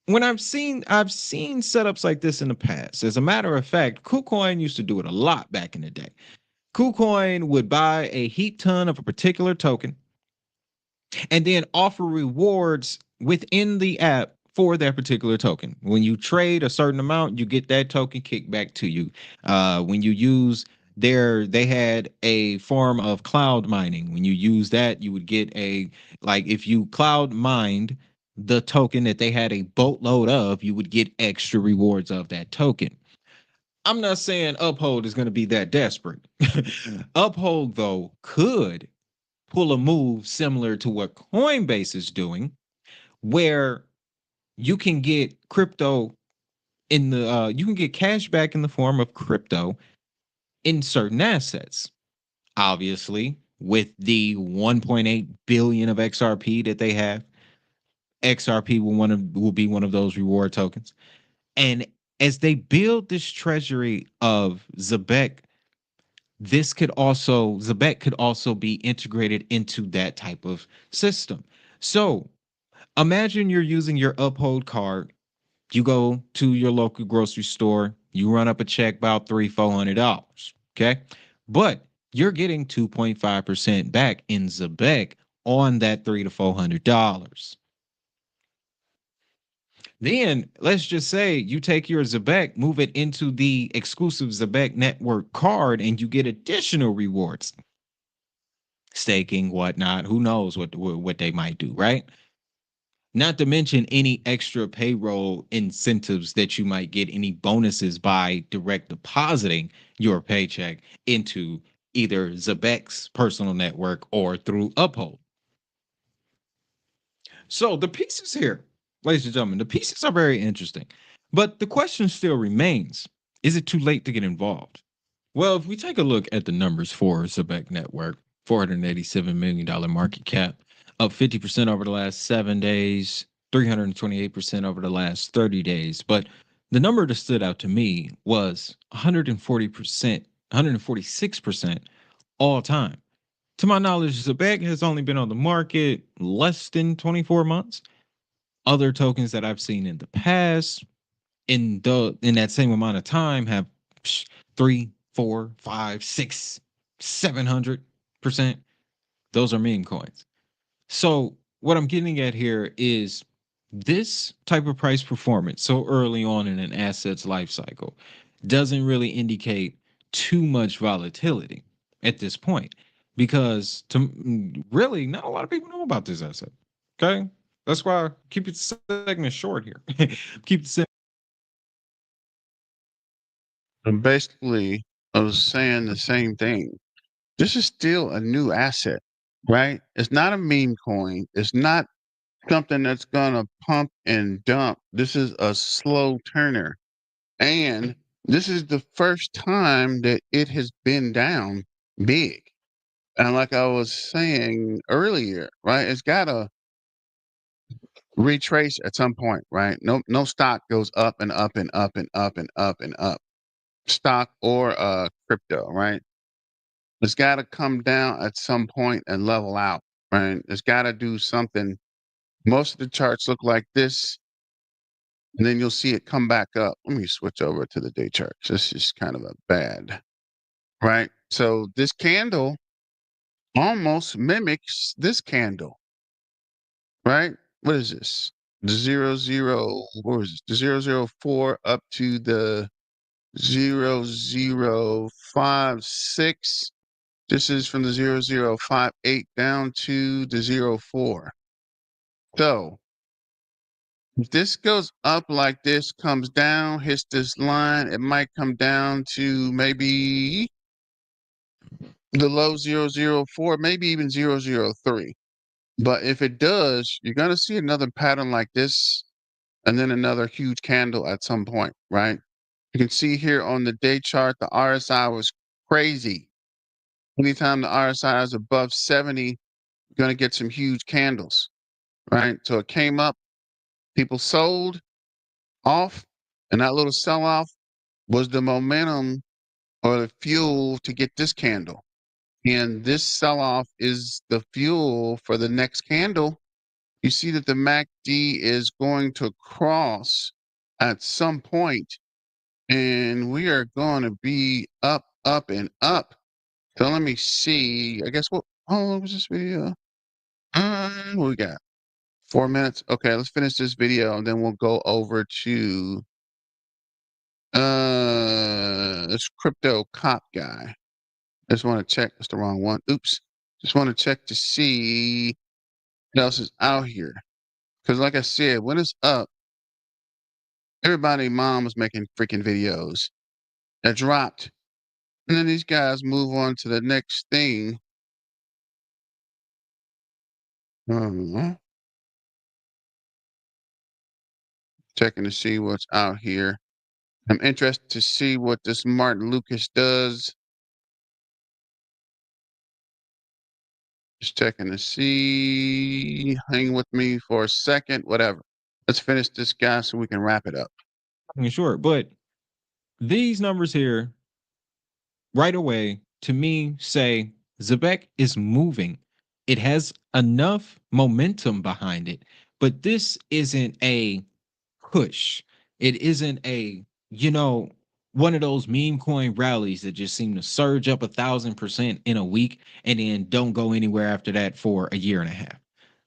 when I've seen setups like this in the past. As a matter of fact, KuCoin used to do it a lot back in the day. KuCoin would buy a heap ton of a particular token and then offer rewards within the app for that particular token. When you trade a certain amount, you get that token kicked back to you. When you use they had a form of cloud mining. When you use that, you would get like if you cloud mined the token that they had a boatload of, you would get extra rewards of that token. I'm not saying Uphold is going to be that desperate. Uphold, though, could pull a move similar to what Coinbase is doing, where you can get crypto you can get cash back in the form of crypto in certain assets. Obviously, with the 1.8 billion of XRP that they have, XRP will be one of those reward tokens. And as they build this treasury of Zebec, Zebec could also be integrated into that type of system. So imagine you're using your Uphold card. You go to your local grocery store, you run up a check about $300-400. Okay. But you're getting 2.5% back in Zebec on that $300 to $400. Then let's just say you take your Zebec, move it into the exclusive Zebec network card, and you get additional rewards, staking, whatnot. Who knows what they might do, right? Not to mention any extra payroll incentives that you might get, any bonuses by direct depositing your paycheck into either Zebec's personal network or through Uphold. So the pieces here, ladies and gentlemen, the pieces are very interesting. But the question still remains, is it too late to get involved? Well, if we take a look at the numbers for Zebec Network, $487 million market cap, up 50% over the last 7 days, 328% over the last 30 days. But the number that stood out to me was 140%, 146% all time. To my knowledge, Zebec has only been on the market less than 24 months. Other tokens that I've seen in the past in that same amount of time have 3, 4, 5, 6, 700%. Those are meme coins. So what I'm getting at here is this type of price performance so early on in an asset's life cycle doesn't really indicate too much volatility at this point because really not a lot of people know about this asset. Okay, that's why I keep it segment short here. Keep the And basically, I was saying the same thing. This is still a new asset, right? It's not a meme coin. It's not something that's gonna pump and dump. This is a slow turner. And this is the first time that it has been down big. And like I was saying earlier, right? It's gotta retrace at some point, right? No stock goes up and up and up and up and up and up. Stock or crypto, right? It's gotta come down at some point and level out, right? It's gotta do something. Most of the charts look like this, and then you'll see it come back up. Let me switch over to the day charts. This is kind of a bad, right? So this candle almost mimics this candle, right? What is this? The what is this? The 004 up to the 0056. This is from the 0058 down to the 04. So if this goes up like this, comes down, hits this line, it might come down to maybe the low 004, maybe even 003. But if it does, you're going to see another pattern like this and then another huge candle at some point, right? You can see here on the day chart, the RSI was crazy. Anytime the RSI is above 70, you're going to get some huge candles, right? So it came up, people sold off, and that little sell off was the momentum or the fuel to get this candle. And this sell off is the fuel for the next candle. You see that the MACD is going to cross at some point, and we are going to be up, up, and up. So let me see. I guess what? How long was this video? What we got? 4 minutes. Okay, let's finish this video, and then we'll go over to this crypto cop guy. Just want to check. That's the wrong one. Oops. Just want to check to see what else is out here. Because like I said, when it's up, everybody mom was making freaking videos that dropped. And then these guys move on to the next thing. Checking to see what's out here. I'm interested to see what this Martin Lucas does. Just checking to see. Hang with me for a second. Whatever. Let's finish this guy so we can wrap it up. I mean, sure, but these numbers here, right away, to me, say Zebec is moving. It has enough momentum behind it, but this isn't a push. It isn't a, one of those meme coin rallies that just seem to surge up 1,000% in a week and then don't go anywhere after that for a year and a half.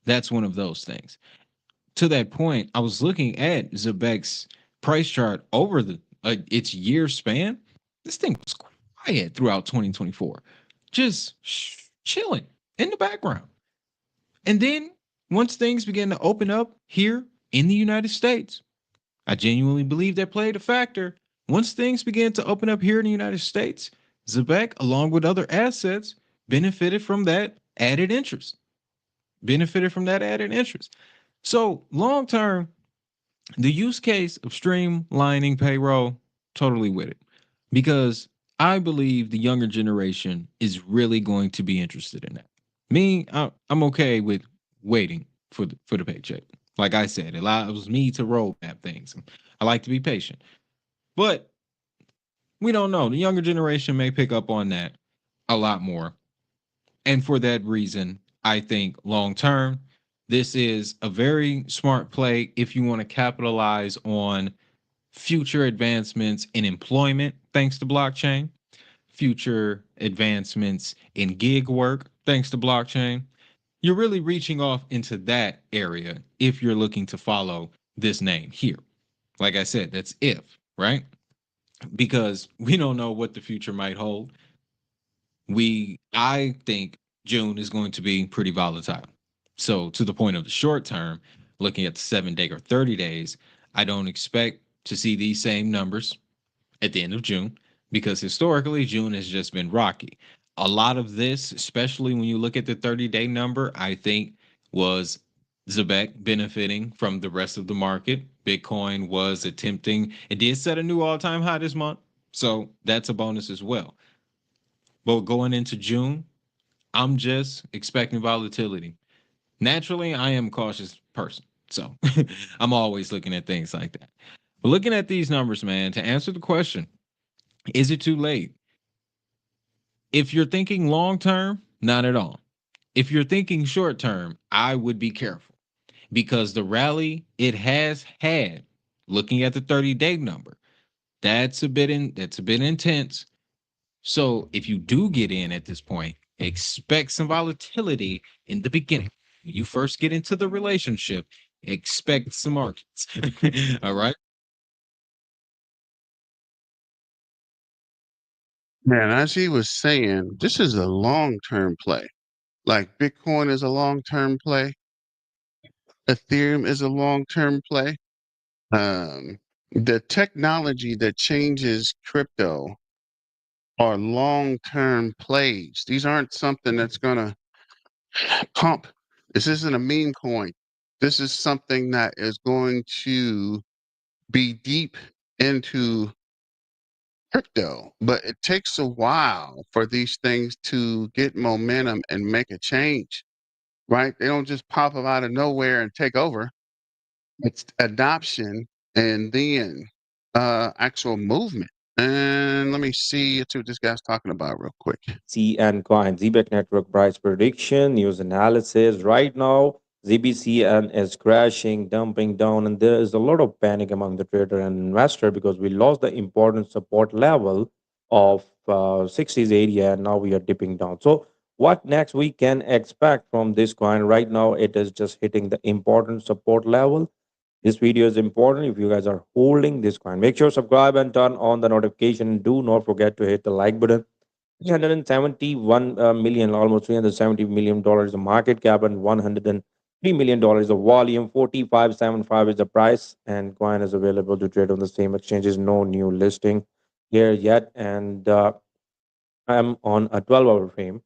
That's one of those things. To that point, I was looking at Zebec's price chart over its year span. This thing was quiet throughout 2024, just chilling in the background. And then once things began to open up here in the United States, I genuinely believe that played a factor. Once things began to open up here in the United States, Zebec, along with other assets, benefited from that added interest. So long term, the use case of streamlining payroll, totally with it. Because I believe the younger generation is really going to be interested in that. Me, I'm okay with waiting for the paycheck. Like I said, it allows me to roadmap things. I like to be patient. But we don't know. The younger generation may pick up on that a lot more. And for that reason, I think long term, this is a very smart play if you want to capitalize on future advancements in employment thanks to blockchain, future advancements in gig work thanks to blockchain. You're really reaching off into that area if you're looking to follow this name here. Like I said, that's if, right? Because we don't know what the future might hold. I think June is going to be pretty volatile. So to the point of the short term, looking at the 7 day or 30 days, I don't expect to see these same numbers at the end of June because historically June has just been rocky. A lot of this, especially when you look at the 30-day number, I think was Zebec benefiting from the rest of the market. Bitcoin was attempting, it did set a new all-time high this month. So that's a bonus as well. But going into June, I'm just expecting volatility. Naturally, I am a cautious person. So I'm always looking at things like that. But looking at these numbers, man, to answer the question, is it too late? If you're thinking long term, not at all. If you're thinking short term, I would be careful because the rally it has had, looking at the 30-day number, that's a bit intense. So if you do get in at this point, Expect some volatility in the beginning. When you first get into the relationship, expect some markets. All right. Man, as he was saying, this is a long-term play. Like Bitcoin is a long-term play, Ethereum is a long-term play. The technology that changes crypto are long-term plays. These aren't something that's gonna pump. This isn't a meme coin. This is something that is going to be deep into crypto, but it takes a while for these things to get momentum and make a change, right? They don't just pop up out of nowhere and take over. It's adoption and then actual movement. And let me see what this guy's talking about real quick. ZBCN coin, Zebec network price prediction, news analysis. Right now, ZBCN is crashing, dumping down, and there is a lot of panic among the trader and investor because we lost the important support level of 60s area, and now we are dipping down. So, what next we can expect from this coin? Right now, it is just hitting the important support level. This video is important if you guys are holding this coin. Make sure subscribe and turn on the notification. Do not forget to hit the like button. 371 million, almost $370 million the market cap, and $103 million of volume. 4575 is the price, and coin is available to trade on the same exchanges. No new listing here yet, and I'm on a 12-hour frame.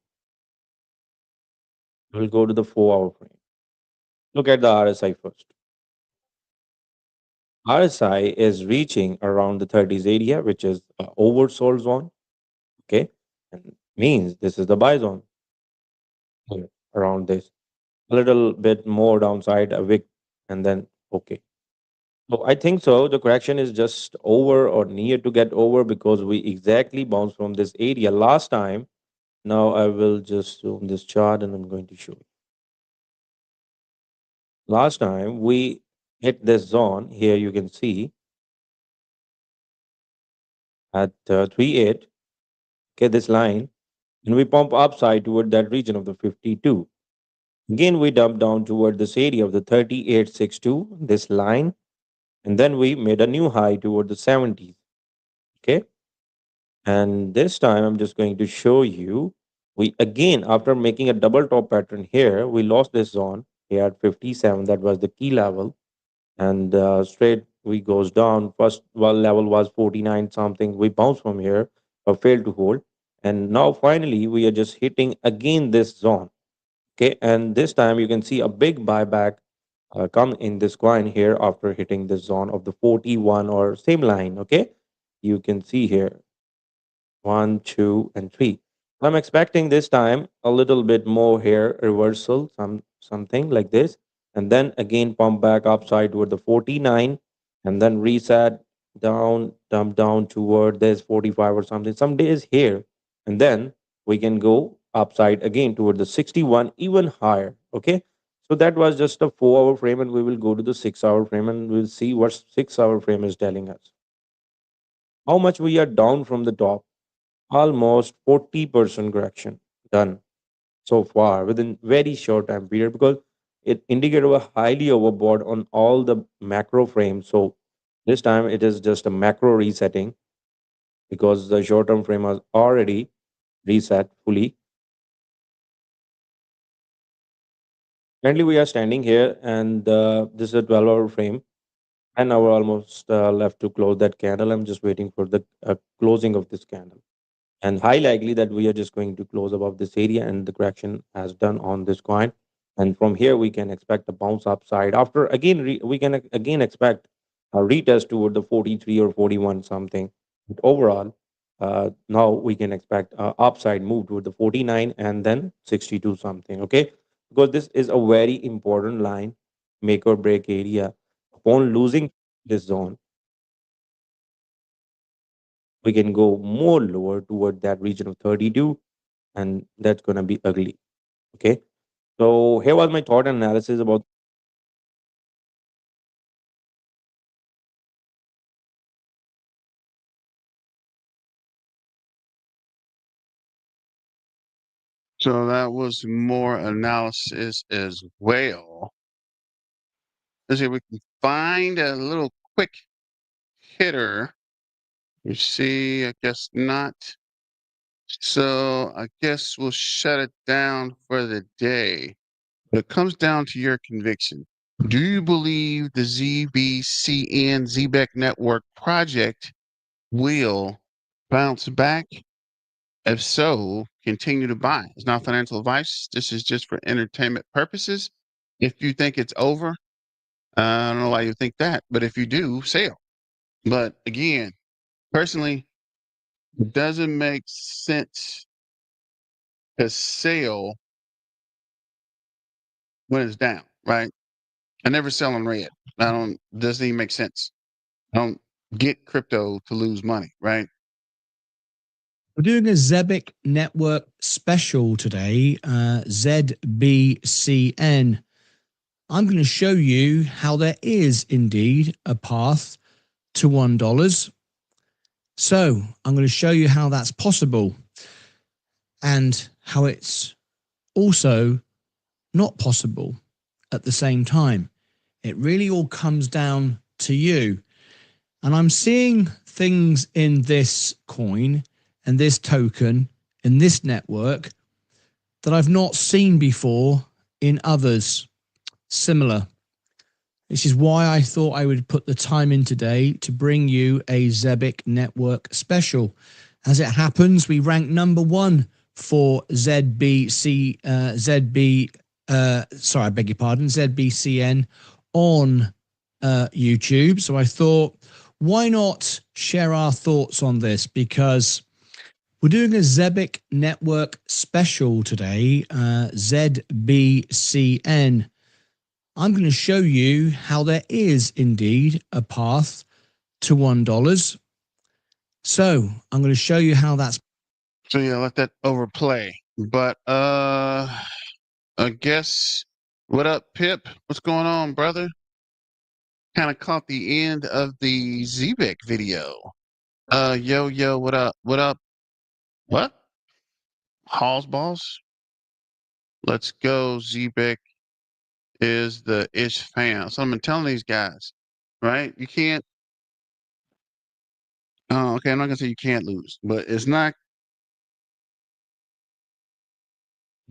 We'll go to the 4-hour frame. Look at the RSI first. RSI is reaching around the 30s area, which is oversold zone. Okay, and means this is the buy zone here around this. A little bit more downside, a wick, and then okay. So I think so. The correction is just over or near to get over because we exactly bounced from this area last time. Now I will just zoom this chart and I'm going to show you. Last time we hit this zone here, you can see at 3.8. Okay, this line, and we pump upside toward that region of the 52. Again, we dump down toward this area of the 38.62, this line, and then we made a new high toward the 70s. Okay, and this time I'm just going to show you. We again, after making a double top pattern here, we lost this zone here at 57. That was the key level, and straight we goes down. First level was 49 something. We bounced from here, but failed to hold, and now finally we are just hitting again this zone. Okay, and this time you can see a big buyback come in this coin here after hitting the zone of the 41 or same line. Okay, you can see here 1, 2, and 3. I'm expecting this time a little bit more here reversal, something like this, and then again pump back upside toward the 49, and then reset down, dump down toward this 45 or something. Some days here, and then we can go upside again toward the 61, even higher. Okay, so that was just a 4-hour frame, and we will go to the 6-hour frame, and we'll see what 6-hour frame is telling us. How much we are down from the top? Almost 40% correction done so far within very short time period because it indicated we highly overbought on all the macro frames. So this time it is just a macro resetting because the short term frame was already reset fully. Currently we are standing here, and this is a 12-hour frame, and now we're almost left to close that candle. I'm just waiting for the closing of this candle, and high likely that we are just going to close above this area and the correction has done on this coin, and from here we can expect a bounce upside after again we can again expect a retest toward the 43 or 41 something, but overall now we can expect a upside move toward the 49 and then 62 something. Okay, because this is a very important line, make or break area. Upon losing this zone, we can go more lower toward that region of 32, and that's going to be ugly. Okay, so here was my thought and analysis about. So that was more analysis as well. Let's see if we can find a little quick hitter. You see, I guess not. So I guess we'll shut it down for the day. But it comes down to your conviction. Do you believe the ZBCN Zebec Network project will bounce back? If so, continue to buy. It's not financial advice. This is just for entertainment purposes. If you think it's over, I don't know why you think that, but if you do, sell. But again, personally, it doesn't make sense to sell when it's down, right? I never sell on red. I don't, doesn't even make sense. I don't get crypto to lose money, right? We're doing a Zebec network special today, ZBCN. I'm going to show you how there is indeed a path to $1. So I'm going to show you how that's possible and how it's also not possible at the same time. It really all comes down to you. And I'm seeing things in this coin and this token in this network that I've not seen before in others similar. This is why I thought I would put the time in today to bring you a Zebec network special. As it happens, we rank number one for ZBCN on YouTube. So I thought, why not share our thoughts on this? Because we're doing a Zebec network special today, ZBCN. I'm going to show you how there is indeed a path to $1. So I'm going to show you how that's. So yeah, let that overplay. But I guess what up, Pip? What's going on, brother? Kind of caught the end of the Zebec video. Yo, what up? What up? What? Halls balls? Let's go. Zebec is the ish fan. So I'm telling these guys, right? You can't. Oh, okay. I'm not gonna say you can't lose, but it's not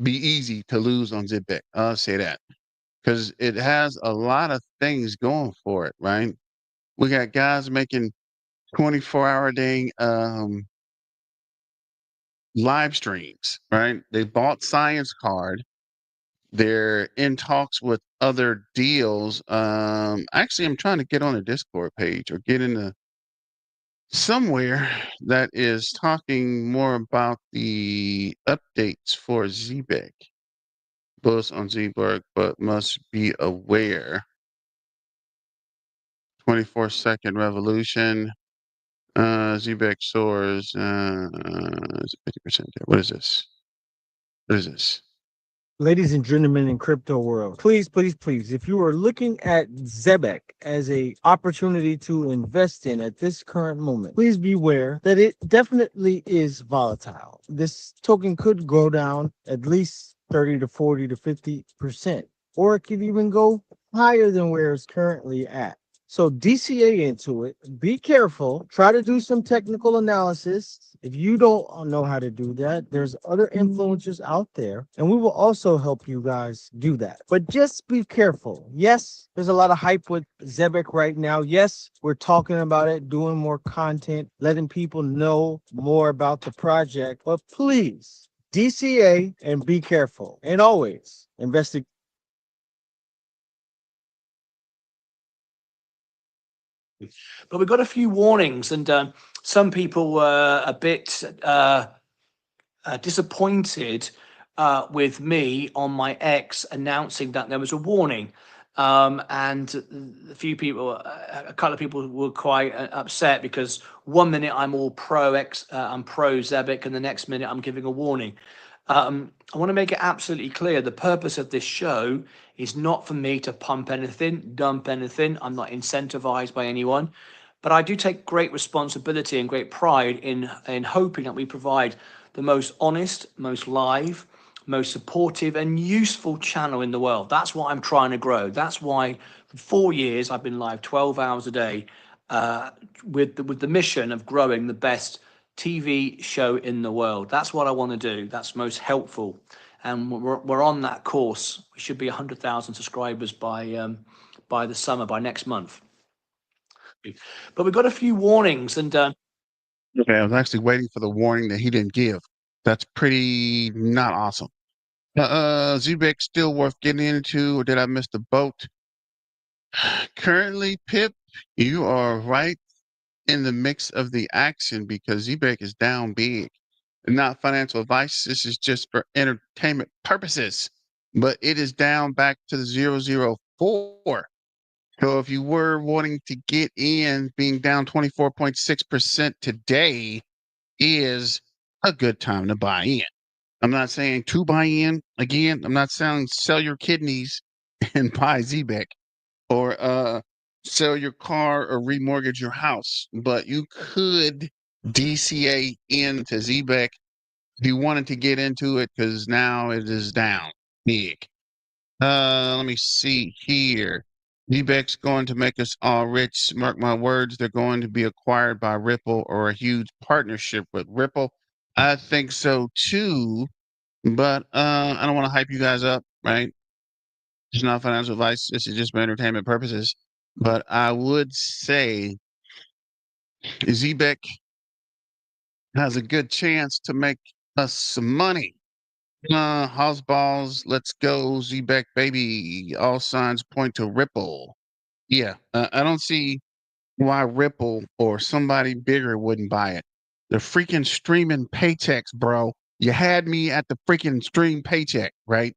be easy to lose on Zebec. I'll say that because it has a lot of things going for it, right? We got guys making 24-hour day live streams, right? They bought Science Card. They're in talks with other deals. Actually, I'm trying to get on a Discord page or get into somewhere that is talking more about the updates for Zebec. Both on Zeberg, but must be aware. 24-second revolution. Zebec soars. 50% there. What is this? What is this? Ladies and gentlemen in crypto world, please, please, please, if you are looking at Zebec as a opportunity to invest in at this current moment, please beware that it definitely is volatile. This token could go down at least 30 to 40 to 50%, or it could even go higher than where it's currently at. So DCA into it, be careful, try to do some technical analysis. If you don't know how to do that, there's other influencers out there, and we will also help you guys do that. But just be careful. Yes, there's a lot of hype with Zebec right now. Yes, we're talking about it, doing more content, letting people know more about the project. But please, DCA and be careful. And always investigate. But we got a few warnings, and some people were a bit disappointed with me on my X announcing that there was a warning. And a few people, a couple of people were quite upset because 1 minute I'm all I'm pro Zebec, and the next minute I'm giving a warning. I want to make it absolutely clear the purpose of this show is not for me to pump anything, dump anything. I'm not incentivized by anyone, but I do take great responsibility and great pride in hoping that we provide the most honest, most live, most supportive and useful channel in the world. That's what I'm trying to grow. That's why for 4 years I've been live 12 hours a day with the mission of growing the best TV show in the world. That's what I want to do. That's most helpful. And we're on that course. We should be 100,000 subscribers by the summer, by next month. But we've got a few warnings and Okay, I was actually waiting for the warning that he didn't give. That's pretty not awesome. Zebec still worth getting into, or did I miss the boat? Currently, Pip, you are right in the mix of the action because Zebec is down big. Not financial advice. This is just for entertainment purposes. But it is down back to the 004. So if you were wanting to get in, being down 24.6% today is a good time to buy in. I'm not saying to buy in. Again, I'm not saying sell your kidneys and buy Zebec or sell your car or remortgage your house, but you could DCA into Zebec if you wanted to get into it because now it is down big. Let me see here. Zebec's going to make us all rich. Mark my words, they're going to be acquired by Ripple or a huge partnership with Ripple. I think so too, but I don't want to hype you guys up, right? It's not financial advice. This is just for entertainment purposes. But I would say Zebec has a good chance to make us some money. House balls, let's go, Zebec baby. All signs point to Ripple. Yeah, I don't see why Ripple or somebody bigger wouldn't buy it. The freaking streaming paychecks, bro. You had me at the freaking stream paycheck, right?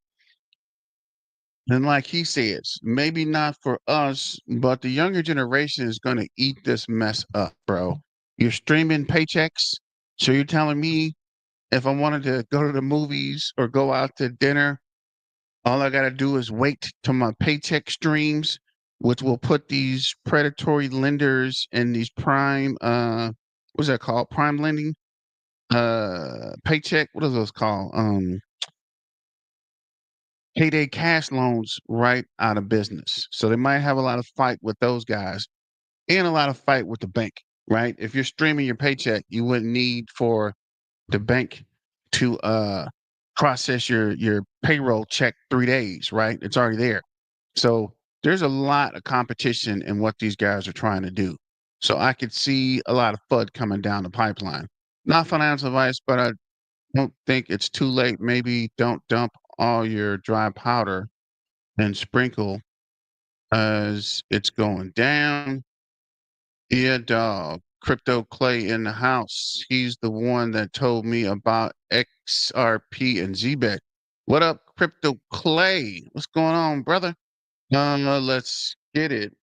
And like he says, maybe not for us, but the younger generation is going to eat this mess up, bro. You're streaming paychecks. So you're telling me if I wanted to go to the movies or go out to dinner, all I got to do is wait till my paycheck streams, which will put these predatory lenders and these prime, what's that called? Prime lending? Paycheck, what are those called? Payday cash loans right out of business. So they might have a lot of fight with those guys and a lot of fight with the bank, right? If you're streaming your paycheck, you wouldn't need for the bank to process your payroll check 3 days, right? It's already there. So there's a lot of competition in what these guys are trying to do. So I could see a lot of FUD coming down the pipeline. Not financial advice, but I don't think it's too late. Maybe don't dump all your dry powder and sprinkle as it's going down. Yeah, dog. Crypto Clay in the house. He's the one that told me about XRP and Zebec. What up, Crypto Clay? What's going on, brother? Let's get it.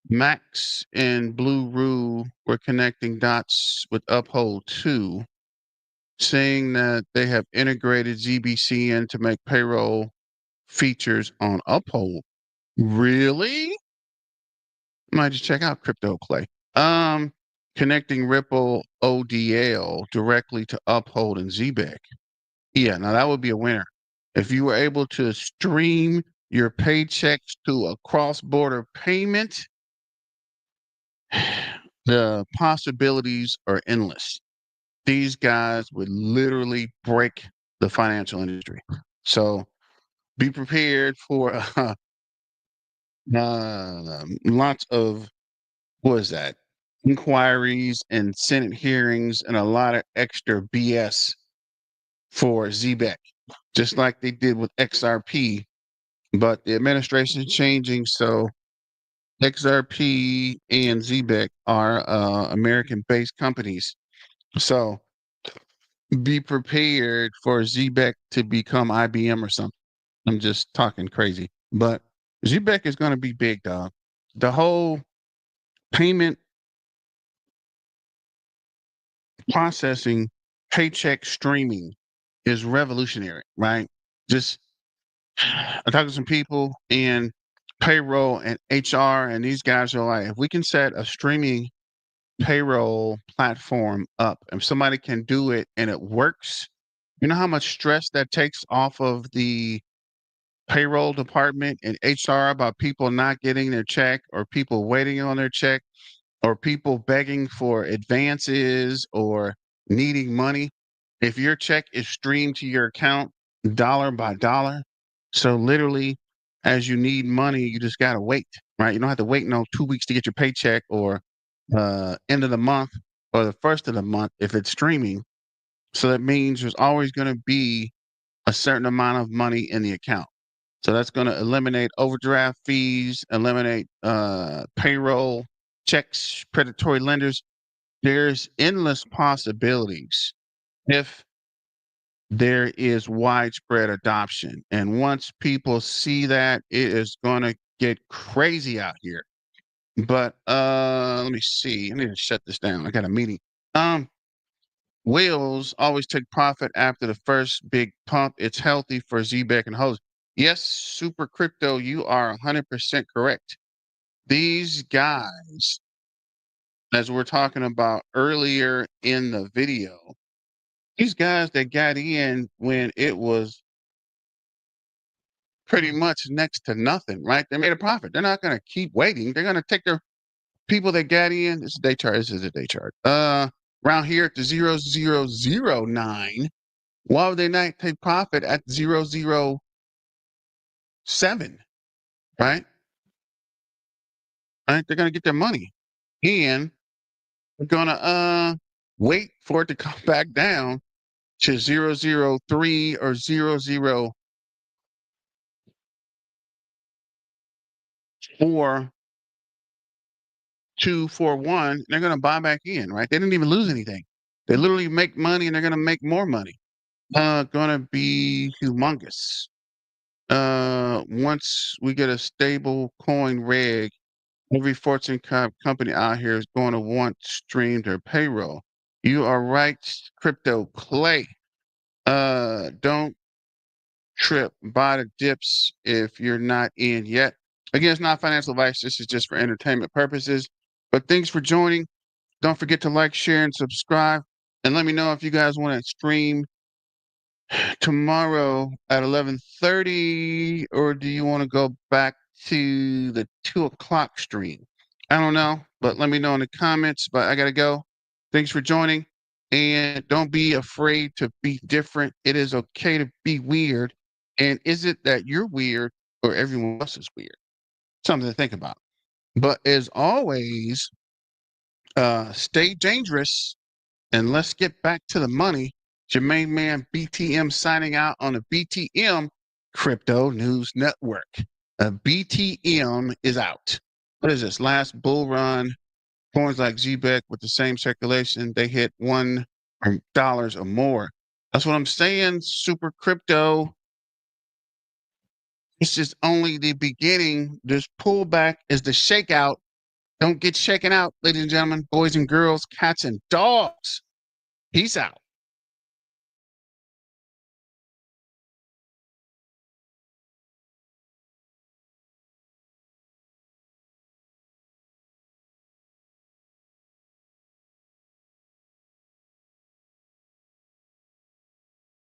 Max and Blue Rue were connecting dots with Uphold 2, saying that they have integrated ZBCN to make payroll features on Uphold. Really? Might just check out Crypto Clay. Connecting Ripple ODL directly to Uphold and Zebec. Yeah, now that would be a winner. If you were able to stream your paychecks to a cross-border payment, the possibilities are endless. These guys would literally break the financial industry. So be prepared for lots of, what is that? Inquiries and Senate hearings and a lot of extra BS for Zebec, just like they did with XRP. But the administration is changing, so XRP and Zebec are American-based companies. So be prepared for Zebec to become IBM or something. I'm just talking crazy, but Zebec is going to be big, dog. The whole payment processing, paycheck streaming is revolutionary, right? Just I talked to some people in payroll and HR, and these guys are like, if we can set a streaming payroll platform up, if somebody can do it and it works, You know how much stress that takes off of the payroll department and HR about people not getting their check or people waiting on their check or people begging for advances or needing money? If your check is streamed to your account dollar by dollar, so literally as you need money, you just got to wait, right? You don't have to wait no 2 weeks to get your paycheck or end of the month or the first of the month if it's streaming. So that means there's always going to be a certain amount of money in the account. So that's going to eliminate overdraft fees, eliminate payroll checks, predatory lenders. There's endless possibilities if there is widespread adoption. And once people see that, it is going to get crazy out here. But let me see. I need to shut this down. I got a meeting. Whales always take profit after the first big pump. It's healthy for Zebec and hoes. Yes, Super Crypto, you are 100% correct. These guys, as we're talking about earlier in the video, these guys that got in when it was pretty much next to nothing, right? They made a profit. They're not going to keep waiting. They're going to take their people that got in. This is a day chart. This is a day chart. Around here at the 0009. Why would they not take profit at 007? Right? Right? They're gonna get their money. And they're gonna wait for it to come back down to 003 or 00241. They're gonna buy back in, right? They didn't even lose anything. They literally make money and they're gonna make more money. Gonna be humongous. Once we get a stable coin reg, every Fortune company out here is going to want streamed their payroll. You are right, crypto play. Don't trip, buy the dips if you're not in yet. Again, it's not financial advice. This is just for entertainment purposes. But thanks for joining. Don't forget to like, share, and subscribe. And let me know if you guys want to stream tomorrow at 11:30, or do you want to go back to the 2 o'clock stream? I don't know, but let me know in the comments. But I gotta go. Thanks for joining, and don't be afraid to be different. It is okay to be weird. And is it that you're weird or everyone else is weird? Something to think about. But as always, stay dangerous. And let's get back to the money. Jermaine Man BTM signing out on the BTM Crypto News Network. BTM is out. What is this? Last bull run. Coins like Zebec with the same circulation, they hit $1 or more. That's what I'm saying. Super Crypto. This is only the beginning. This pullback is the shakeout. Don't get shaken out, ladies and gentlemen, boys and girls, cats and dogs. Peace out.